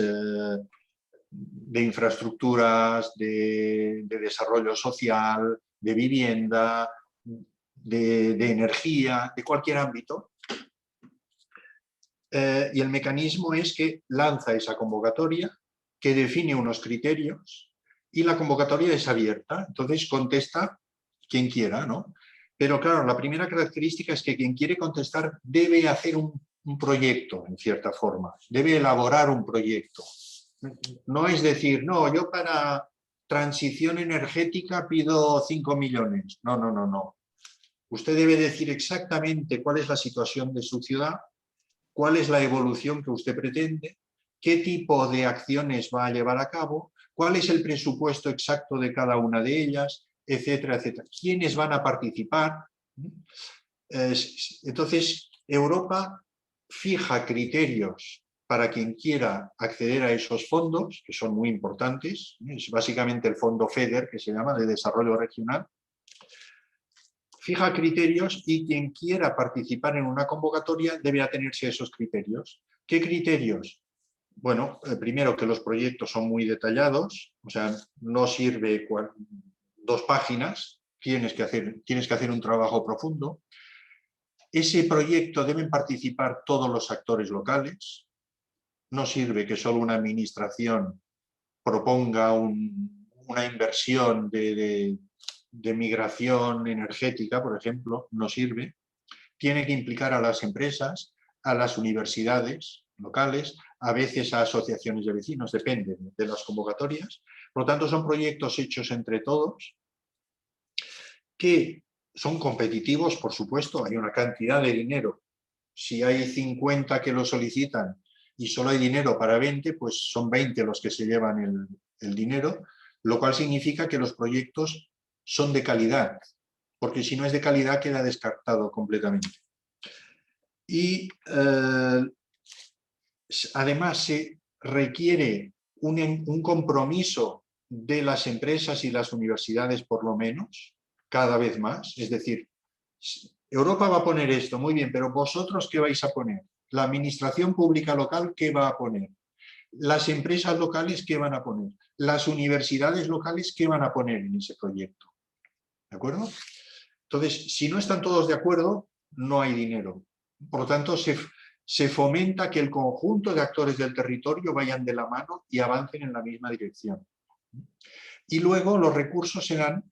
de infraestructuras, de desarrollo social, de vivienda, de energía, de cualquier ámbito. Y el mecanismo es que lanza esa convocatoria, que define unos criterios, y la convocatoria es abierta, entonces contesta quien quiera, ¿no? Pero claro, la primera característica es que quien quiere contestar debe hacer un proyecto, en cierta forma, debe elaborar un proyecto. No es decir, no, yo para transición energética pido 5 millones. No, no, no, no. Usted debe decir exactamente cuál es la situación de su ciudad, cuál es la evolución que usted pretende, qué tipo de acciones va a llevar a cabo, cuál es el presupuesto exacto de cada una de ellas, etcétera, etcétera. ¿Quiénes van a participar? Entonces, Europa fija criterios para quien quiera acceder a esos fondos, que son muy importantes. Es básicamente el fondo FEDER, que se llama, de desarrollo regional. Fija criterios y quien quiera participar en una convocatoria debe atenerse a esos criterios. ¿Qué criterios? Bueno, primero que los proyectos son muy detallados, o sea, no sirve 2 páginas, tienes que hacer un trabajo profundo. Ese proyecto deben participar todos los actores locales, no sirve que solo una administración proponga una inversión de migración energética, por ejemplo, no sirve. Tiene que implicar a las empresas, a las universidades locales, a veces a asociaciones de vecinos, depende de las convocatorias. Por lo tanto, son proyectos hechos entre todos que son competitivos, por supuesto, hay una cantidad de dinero. Si hay 50 que lo solicitan y solo hay dinero para 20, pues son 20 los que se llevan el dinero, lo cual significa que los proyectos son de calidad, porque si no es de calidad queda descartado completamente. Y además se requiere un compromiso de las empresas y las universidades, por lo menos, cada vez más. Es decir, Europa va a poner esto, muy bien, pero ¿vosotros qué vais a poner? La administración pública local, ¿qué va a poner? Las empresas locales, ¿qué van a poner? Las universidades locales, ¿qué van a poner en ese proyecto? ¿De acuerdo? Entonces, si no están todos de acuerdo, no hay dinero. Por lo tanto, se fomenta que el conjunto de actores del territorio vayan de la mano y avancen en la misma dirección. Y luego los recursos se dan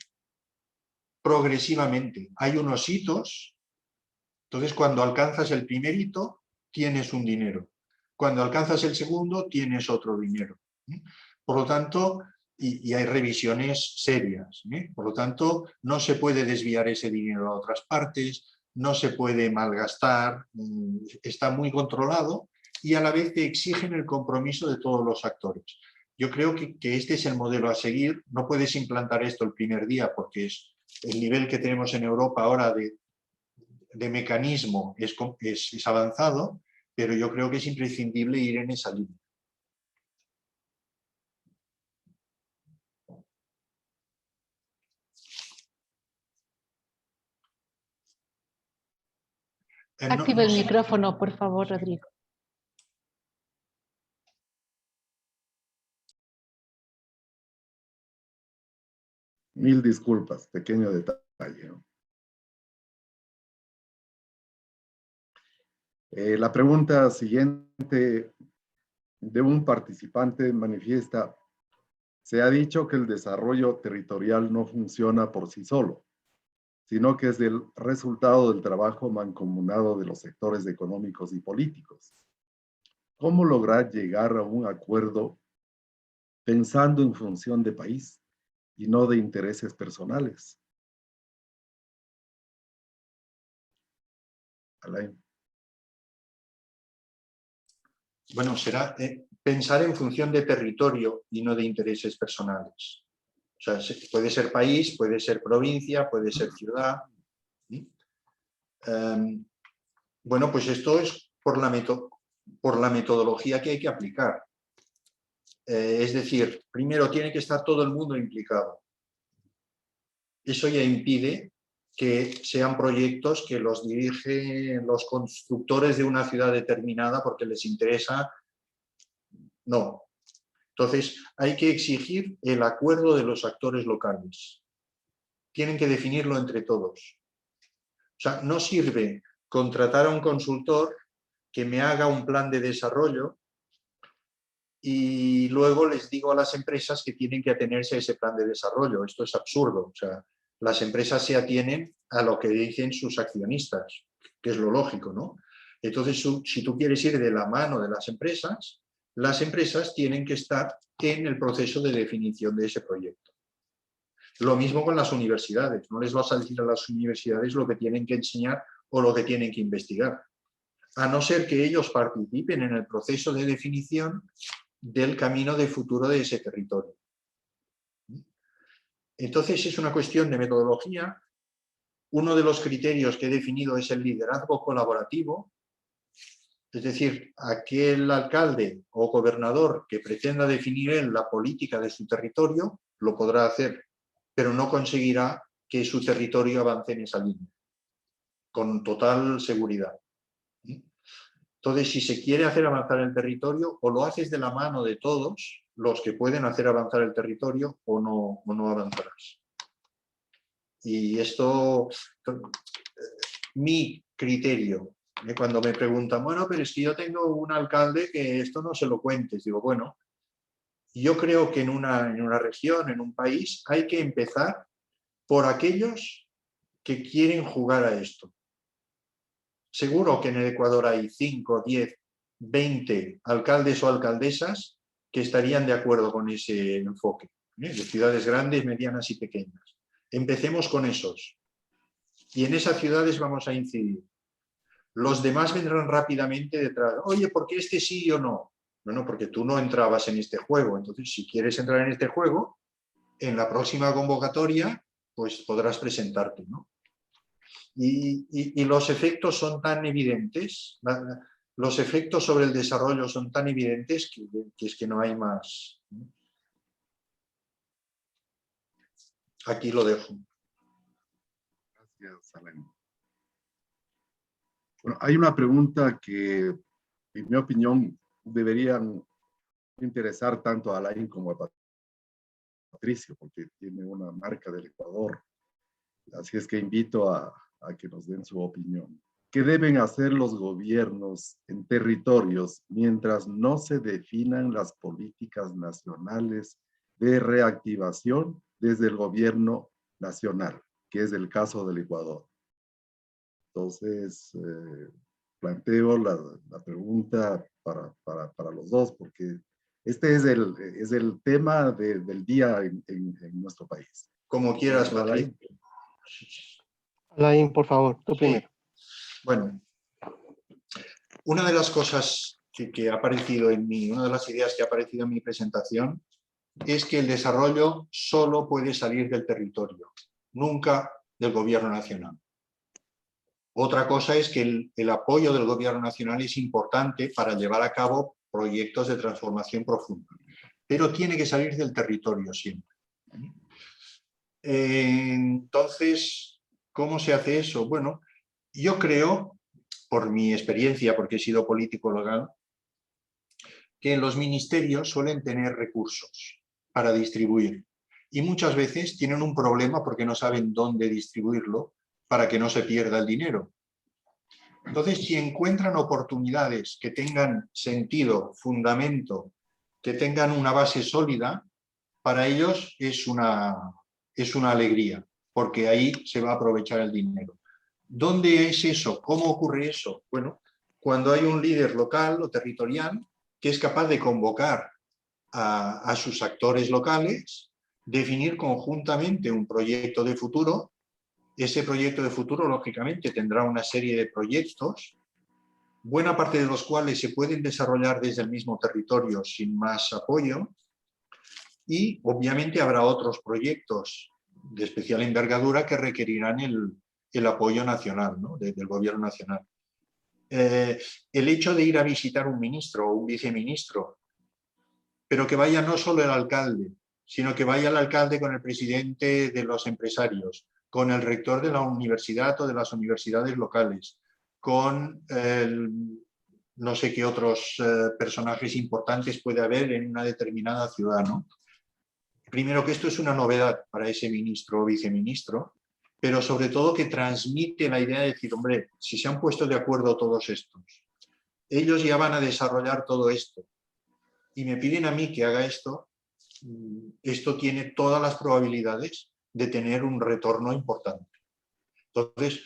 progresivamente. Hay unos hitos, entonces cuando alcanzas el primer hito, tienes un dinero. Cuando alcanzas el segundo, tienes otro dinero. Por lo tanto, y hay revisiones serias. Por lo tanto, no se puede desviar ese dinero a otras partes, no se puede malgastar, está muy controlado y a la vez te exigen el compromiso de todos los actores. Yo creo que este es el modelo a seguir. No puedes implantar esto el primer día porque es el nivel que tenemos en Europa ahora de mecanismo es avanzado, pero yo creo que es imprescindible ir en esa línea. Activa el micrófono, por favor, Rodrigo. Mil disculpas, pequeño detalle. La pregunta siguiente de un participante manifiesta: se ha dicho que el desarrollo territorial no funciona por sí solo, sino que es el resultado del trabajo mancomunado de los sectores económicos y políticos. ¿Cómo lograr llegar a un acuerdo pensando en función de país y no de intereses personales? Alain. Bueno, será pensar en función de territorio y no de intereses personales. O sea, puede ser país, puede ser provincia, puede ser ciudad. Bueno, pues esto es por la metodología que hay que aplicar. Es decir, primero tiene que estar todo el mundo implicado. Eso ya impide que sean proyectos que los dirigen los constructores de una ciudad determinada porque les interesa. No. Entonces, hay que exigir el acuerdo de los actores locales. Tienen que definirlo entre todos. O sea, no sirve contratar a un consultor que me haga un plan de desarrollo y luego les digo a las empresas que tienen que atenerse a ese plan de desarrollo. Esto es absurdo. O sea, las empresas se atienen a lo que dicen sus accionistas, que es lo lógico, ¿no? Entonces, si tú quieres ir de la mano de las empresas tienen que estar en el proceso de definición de ese proyecto. Lo mismo con las universidades. No les vas a decir a las universidades lo que tienen que enseñar o lo que tienen que investigar, a no ser que ellos participen en el proceso de definición del camino de futuro de ese territorio. Entonces es una cuestión de metodología. Uno de los criterios que he definido es el liderazgo colaborativo, es decir, aquel alcalde o gobernador que pretenda definir él la política de su territorio, lo podrá hacer, pero no conseguirá que su territorio avance en esa línea, con total seguridad. Entonces, si se quiere hacer avanzar el territorio, o lo haces de la mano de todos los que pueden hacer avanzar el territorio, o no avanzarás. Y esto, mi criterio, cuando me preguntan, bueno, pero es que yo tengo un alcalde que esto no se lo cuentes. Digo, bueno, yo creo que en una región, en un país, hay que empezar por aquellos que quieren jugar a esto. Seguro que en el Ecuador hay 5, 10, 20 alcaldes o alcaldesas que estarían de acuerdo con ese enfoque, de ciudades grandes, medianas y pequeñas. Empecemos con esos. Y en esas ciudades vamos a incidir. Los demás vendrán rápidamente detrás. Oye, ¿por qué este sí o no? Bueno, porque tú no entrabas en este juego. Entonces, si quieres entrar en este juego, en la próxima convocatoria, pues podrás presentarte, ¿no? Y los efectos son tan evidentes, los efectos sobre el desarrollo son tan evidentes que es que no hay más. Aquí lo dejo. Gracias, Alain. Bueno, hay una pregunta que, en mi opinión, deberían interesar tanto a Alain como a Patricio, porque tiene una marca del Ecuador. Así es que invito a que nos den su opinión. ¿Qué deben hacer los gobiernos en territorios mientras no se definan las políticas nacionales de reactivación desde el gobierno nacional, que es el caso del Ecuador? Entonces, planteo la pregunta para los dos, porque este es el tema del día en nuestro país. Como quieras, Alain. Alain, por favor, tú primero. Bueno, una de las cosas que ha aparecido en mí, una de las ideas que ha aparecido en mi presentación, es que el desarrollo solo puede salir del territorio, nunca del gobierno nacional. Otra cosa es que el apoyo del gobierno nacional es importante para llevar a cabo proyectos de transformación profunda, pero tiene que salir del territorio siempre. Entonces, ¿cómo se hace eso? Bueno, yo creo, por mi experiencia, porque he sido político local, que los ministerios suelen tener recursos para distribuir y muchas veces tienen un problema porque no saben dónde distribuirlo para que no se pierda el dinero. Entonces, si encuentran oportunidades que tengan sentido, fundamento, que tengan una base sólida, para ellos es una alegría, porque ahí se va a aprovechar el dinero. ¿Dónde es eso? ¿Cómo ocurre eso? Bueno, cuando hay un líder local o territorial que es capaz de convocar a sus actores locales, definir conjuntamente un proyecto de futuro. Ese proyecto de futuro, lógicamente, tendrá una serie de proyectos, buena parte de los cuales se pueden desarrollar desde el mismo territorio sin más apoyo, y obviamente habrá otros proyectos de especial envergadura que requerirán el apoyo nacional, ¿no? Del gobierno nacional. El hecho de ir a visitar un ministro o un viceministro, pero que vaya no solo el alcalde, sino que vaya el alcalde con el presidente de los empresarios, con el rector de la universidad o de las universidades locales, con no sé qué otros personajes importantes puede haber en una determinada ciudad, ¿no? Primero, que esto es una novedad para ese ministro o viceministro, pero sobre todo que transmite la idea de decir, hombre, si se han puesto de acuerdo todos estos, ellos ya van a desarrollar todo esto y me piden a mí que haga esto, esto tiene todas las probabilidades de tener un retorno importante. Entonces,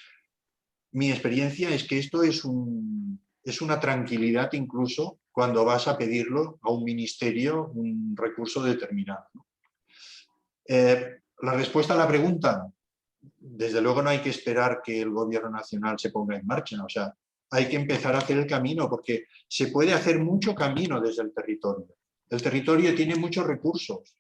mi experiencia es que esto es una tranquilidad incluso cuando vas a pedirlo a un ministerio, un recurso determinado. La respuesta a la pregunta, desde luego no hay que esperar que el gobierno nacional se ponga en marcha, o sea, hay que empezar a hacer el camino, porque se puede hacer mucho camino desde el territorio. El territorio tiene muchos recursos.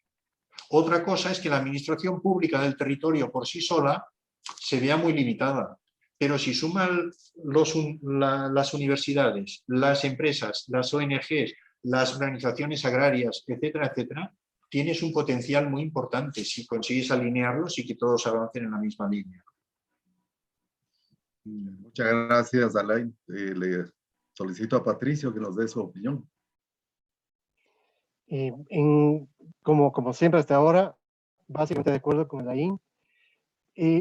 Otra cosa es que la administración pública del territorio por sí sola se vea muy limitada. Pero si suman las universidades, las empresas, las ONGs, las organizaciones agrarias, etcétera, etcétera, tienes un potencial muy importante si consigues alinearlos y que todos avancen en la misma línea. Muchas gracias, Alain. Le solicito a Patricio que nos dé su opinión. Como siempre hasta ahora, básicamente de acuerdo con Alain.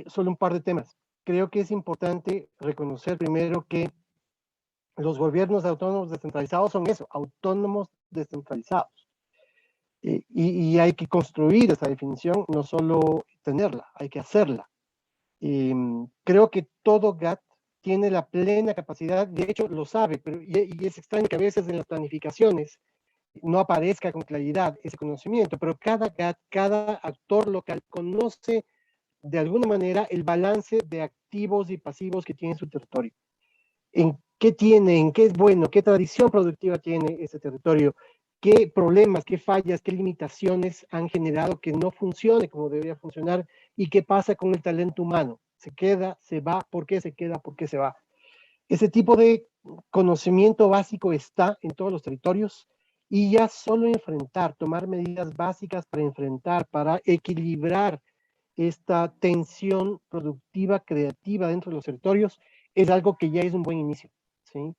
Solo un par de temas. Creo que es importante reconocer primero que los gobiernos autónomos descentralizados son eso, autónomos descentralizados. Y hay que construir esa definición, no solo tenerla, hay que hacerla. Creo que todo GAT tiene la plena capacidad, de hecho lo sabe, pero y es extraño que a veces en las planificaciones no aparezca con claridad ese conocimiento, pero cada GAT, cada actor local conoce de alguna manera el balance de activos y pasivos que tiene su territorio. En qué es bueno, qué tradición productiva tiene ese territorio, qué problemas, qué fallas, qué limitaciones han generado que no funcione como debería funcionar y qué pasa con el talento humano. Se queda, se va, ¿por qué se queda, por qué se va? Ese tipo de conocimiento básico está en todos los territorios y ya solo tomar medidas básicas para enfrentar, para equilibrar esta tensión productiva, creativa dentro de los territorios, es algo que ya es un buen inicio, ¿sí?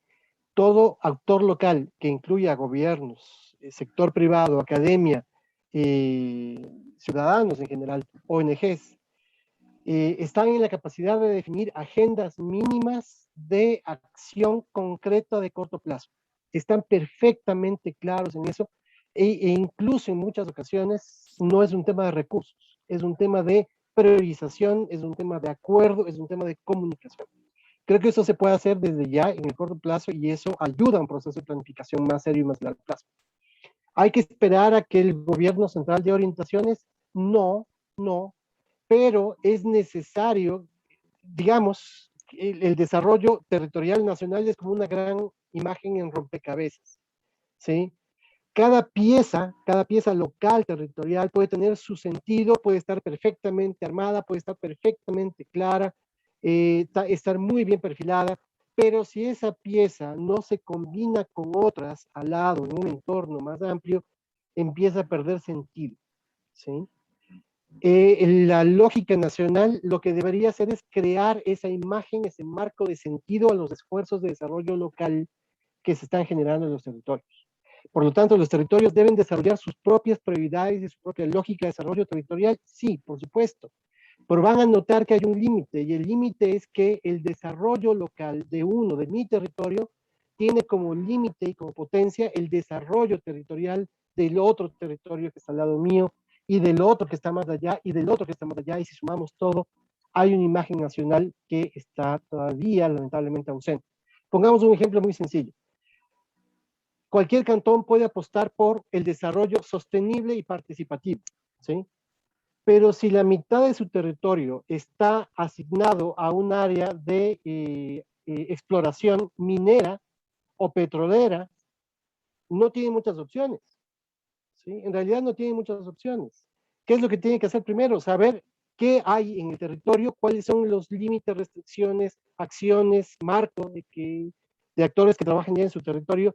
Todo actor local que incluya gobiernos, sector privado, academia, ciudadanos en general, ONGs, están en la capacidad de definir agendas mínimas de acción concreta de corto plazo. Están perfectamente claros en eso e incluso en muchas ocasiones no es un tema de recursos, es un tema de priorización, es un tema de acuerdo, es un tema de comunicación. Creo que eso se puede hacer desde ya en el corto plazo y eso ayuda a un proceso de planificación más serio y más largo plazo. ¿Hay que esperar a que el gobierno central dé orientaciones? No, pero es necesario, digamos, el desarrollo territorial nacional es como una gran imagen en rompecabezas, ¿sí? Cada pieza local, territorial, puede tener su sentido, puede estar perfectamente armada, puede estar perfectamente clara, estar muy bien perfilada, pero si esa pieza no se combina con otras al lado, en un entorno más amplio, empieza a perder sentido, ¿sí? La lógica nacional lo que debería hacer es crear esa imagen, ese marco de sentido a los esfuerzos de desarrollo local que se están generando en los territorios. Por lo tanto, los territorios deben desarrollar sus propias prioridades y su propia lógica de desarrollo territorial, sí, por supuesto, pero van a notar que hay un límite, y el límite es que el desarrollo local de mi territorio, tiene como límite y como potencia el desarrollo territorial del otro territorio que está al lado mío, y del otro que está más allá, y del otro que está más allá, y si sumamos todo, hay una imagen nacional que está todavía lamentablemente ausente. Pongamos un ejemplo muy sencillo. Cualquier cantón puede apostar por el desarrollo sostenible y participativo, ¿sí? Pero si la mitad de su territorio está asignado a un área de exploración minera o petrolera, no tiene muchas opciones, ¿sí? En realidad no tiene muchas opciones. ¿Qué es lo que tiene que hacer primero? Saber qué hay en el territorio, cuáles son los límites, restricciones, acciones, marco de actores que trabajan ya en su territorio,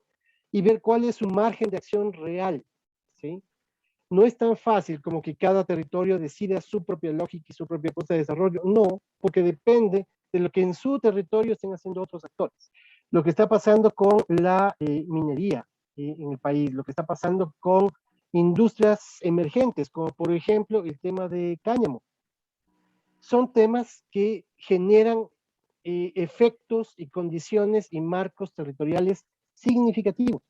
y ver cuál es su margen de acción real, ¿sí? No es tan fácil como que cada territorio decida su propia lógica y su propia propuesta de desarrollo, no, porque depende de lo que en su territorio estén haciendo otros actores. Lo que está pasando con la minería en el país, lo que está pasando con industrias emergentes, como por ejemplo el tema de cáñamo. Son temas que generan efectos y condiciones y marcos territoriales significativos.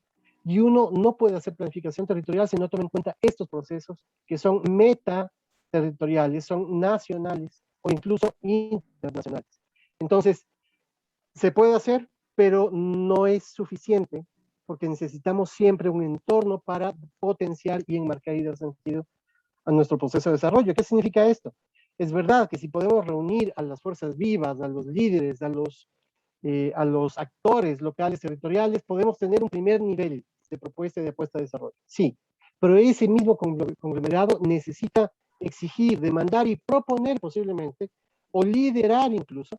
Y uno no puede hacer planificación territorial si no toma en cuenta estos procesos que son metaterritoriales, son nacionales o incluso internacionales. Entonces, se puede hacer, pero no es suficiente porque necesitamos siempre un entorno para potenciar y enmarcar y dar sentido a nuestro proceso de desarrollo. ¿Qué significa esto? Es verdad que si podemos reunir a las fuerzas vivas, a los líderes, a los actores locales, territoriales, podemos tener un primer nivel de propuesta y de apuesta de desarrollo. Sí, pero ese mismo conglomerado necesita exigir, demandar y proponer posiblemente, o liderar incluso,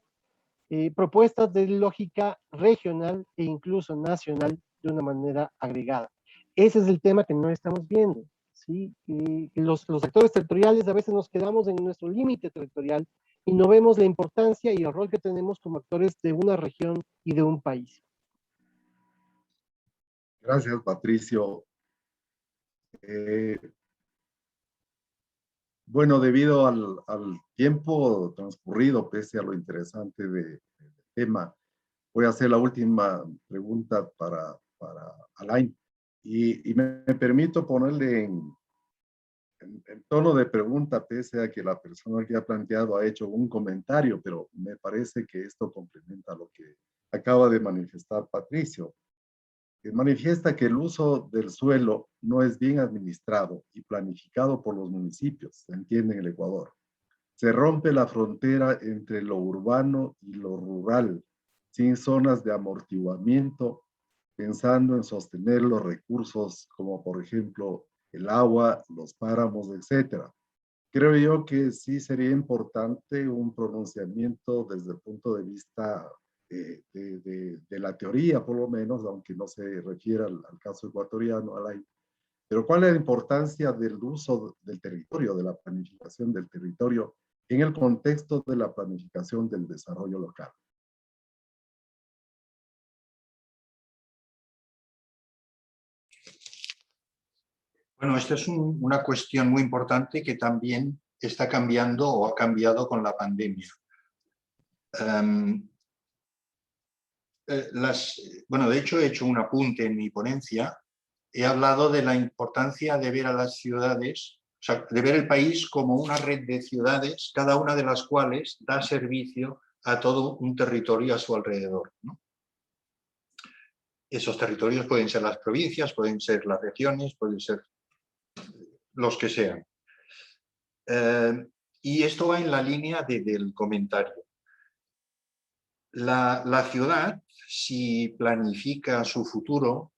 propuestas de lógica regional e incluso nacional de una manera agregada. Ese es el tema que no estamos viendo, ¿sí? Y los actores territoriales a veces nos quedamos en nuestro límite territorial y no vemos la importancia y el rol que tenemos como actores de una región y de un país. Gracias, Patricio. Bueno, debido al tiempo transcurrido, pese a lo interesante del tema, voy a hacer la última pregunta para Alain. Y me permito ponerle en tono de pregunta, pese a que la persona que ha planteado ha hecho un comentario, pero me parece que esto complementa lo que acaba de manifestar Patricio. Que manifiesta que el uso del suelo no es bien administrado y planificado por los municipios, se entiende en el Ecuador. Se rompe la frontera entre lo urbano y lo rural, sin zonas de amortiguamiento, pensando en sostener los recursos como por ejemplo el agua, los páramos, etc. Creo yo que sí sería importante un pronunciamiento desde el punto de vista de la teoría, por lo menos, aunque no se refiera al caso ecuatoriano, pero ¿cuál es la importancia del uso del territorio, de la planificación del territorio en el contexto de la planificación del desarrollo local? Bueno, esta es una cuestión muy importante que también está cambiando o ha cambiado con la pandemia. Bueno, de hecho he hecho un apunte en mi ponencia. He hablado de la importancia de ver a las ciudades, o sea, de ver el país como una red de ciudades, cada una de las cuales da servicio a todo un territorio a su alrededor, ¿no? Esos territorios pueden ser las provincias, pueden ser las regiones, pueden ser los que sean. Y esto va en la línea del comentario. La ciudad, si planifica su futuro,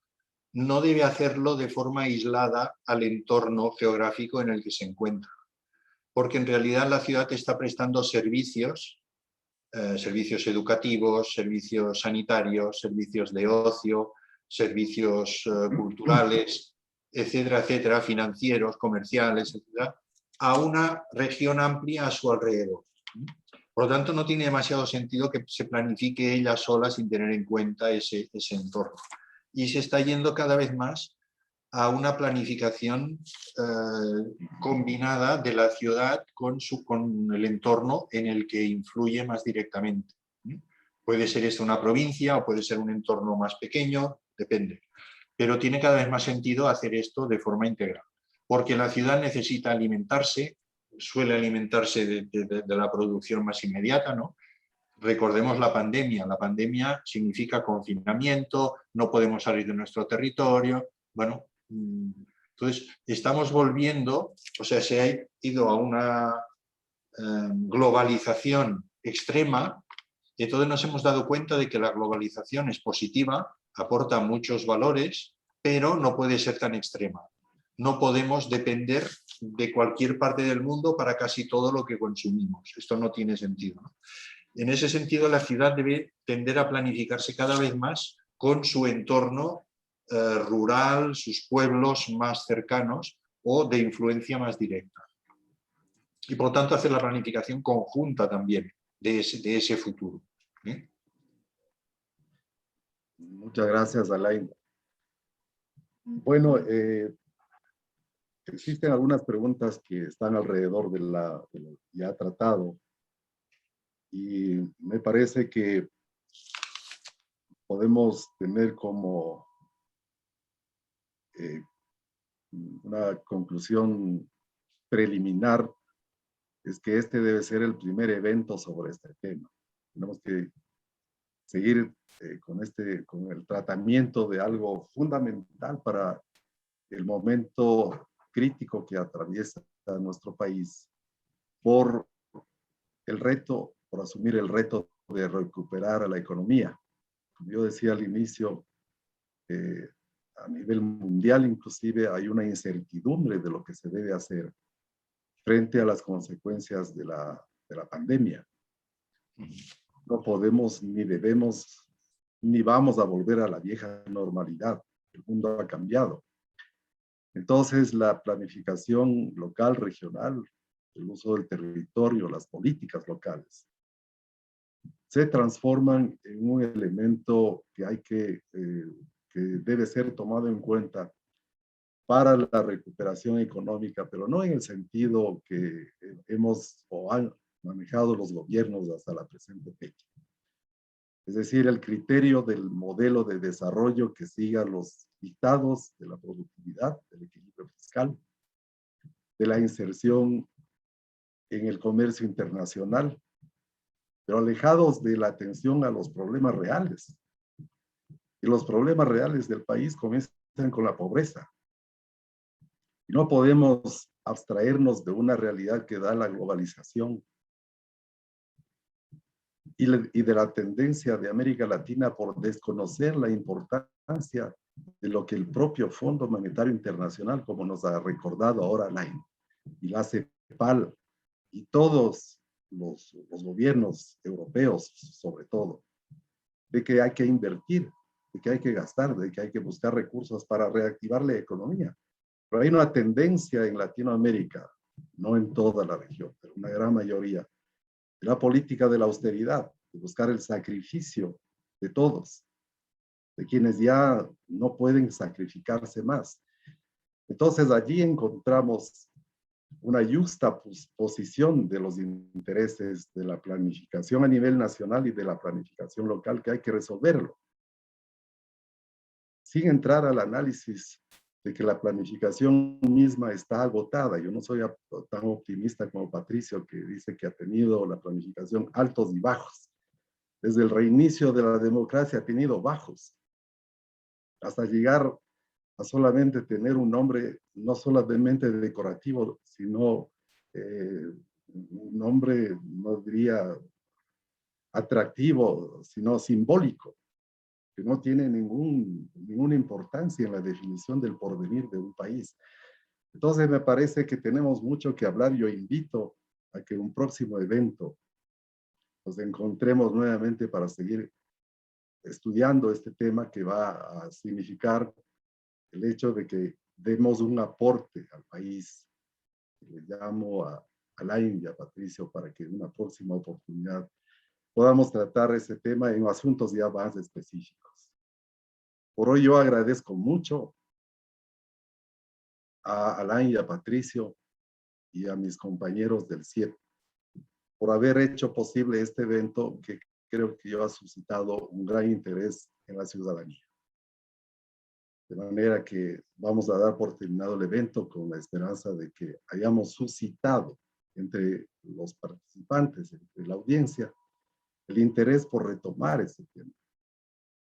no debe hacerlo de forma aislada al entorno geográfico en el que se encuentra, porque en realidad la ciudad está prestando servicios, servicios educativos, servicios sanitarios, servicios de ocio, servicios culturales, etcétera, etcétera, financieros, comerciales, etcétera, a una región amplia a su alrededor. Por lo tanto, no tiene demasiado sentido que se planifique ella sola sin tener en cuenta ese entorno. Y se está yendo cada vez más a una planificación combinada de la ciudad con el entorno en el que influye más directamente. Puede ser esto una provincia o puede ser un entorno más pequeño, depende. Pero tiene cada vez más sentido hacer esto de forma integral, porque la ciudad necesita alimentarse, suele alimentarse de la producción más inmediata, ¿no? Recordemos la pandemia significa confinamiento, no podemos salir de nuestro territorio, bueno, entonces estamos volviendo, o sea, se ha ido a una globalización extrema, y entonces nos hemos dado cuenta de que la globalización es positiva, aporta muchos valores, pero no puede ser tan extrema. No podemos depender de cualquier parte del mundo para casi todo lo que consumimos. Esto no tiene sentido, ¿no? En ese sentido, la ciudad debe tender a planificarse cada vez más con su entorno rural, sus pueblos más cercanos o de influencia más directa. Y por lo tanto, hacer la planificación conjunta también de ese futuro. Muchas gracias, Alain. Bueno, existen algunas preguntas que están alrededor de lo ya tratado y me parece que podemos tener como una conclusión preliminar, es que este debe ser el primer evento sobre este tema. Tenemos que seguir con el tratamiento de algo fundamental para el momento crítico que atraviesa nuestro país por asumir el reto de recuperar a la economía. Como yo decía al inicio, a nivel mundial inclusive hay una incertidumbre de lo que se debe hacer frente a las consecuencias de la pandemia. No podemos, ni debemos, ni vamos a volver a la vieja normalidad. El mundo ha cambiado. Entonces, la planificación local, regional, el uso del territorio, las políticas locales, se transforman en un elemento que debe ser tomado en cuenta para la recuperación económica, pero no en el sentido que hemos o han manejado los gobiernos hasta la presente fecha. Es decir, el criterio del modelo de desarrollo que siga los dictados de la productividad, del equilibrio fiscal, de la inserción en el comercio internacional, pero alejados de la atención a los problemas reales. Y los problemas reales del país comienzan con la pobreza. Y no podemos abstraernos de una realidad que da la globalización y de la tendencia de América Latina por desconocer la importancia de lo que el propio Fondo Monetario Internacional, como nos ha recordado ahora Alain, y la CEPAL, y todos los gobiernos europeos, sobre todo, de que hay que invertir, de que hay que gastar, de que hay que buscar recursos para reactivar la economía. Pero hay una tendencia en Latinoamérica, no en toda la región, pero una gran mayoría, de la política de la austeridad, de buscar el sacrificio de todos, de quienes ya no pueden sacrificarse más. Entonces allí encontramos una yuxtaposición de los intereses de la planificación a nivel nacional y de la planificación local que hay que resolverlo. Sin entrar al análisis de que la planificación misma está agotada. Yo no soy tan optimista como Patricio, que dice que ha tenido la planificación altos y bajos. Desde el reinicio de la democracia ha tenido bajos, hasta llegar a solamente tener un nombre no solamente decorativo, sino un nombre, no diría atractivo, sino simbólico, que no tiene ninguna importancia en la definición del porvenir de un país. Entonces me parece que tenemos mucho que hablar. Yo invito a que en un próximo evento nos encontremos nuevamente para seguir estudiando este tema que va a significar el hecho de que demos un aporte al país. Le llamo a Alain y a Patricio para que en una próxima oportunidad podamos tratar ese tema en asuntos ya más específicos. Por hoy yo agradezco mucho a Alain y a Patricio y a mis compañeros del CIEP por haber hecho posible este evento que creo que ha suscitado un gran interés en la ciudadanía. De manera que vamos a dar por terminado el evento con la esperanza de que hayamos suscitado entre los participantes, entre la audiencia, el interés por retomar ese tema,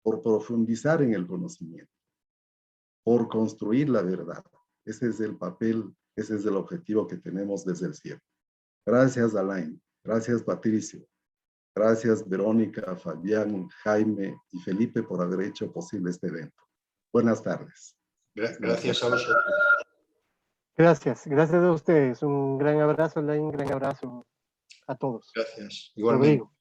por profundizar en el conocimiento, por construir la verdad. Ese es el papel, ese es el objetivo que tenemos desde el CIEP. Gracias, Alain. Gracias, Patricio. Gracias, Verónica, Fabián, Jaime y Felipe por haber hecho posible este evento. Buenas tardes. Gracias a vosotros. Gracias a ustedes. Un gran abrazo, Alain, un gran abrazo a todos. Gracias. Igualmente. Rodrigo.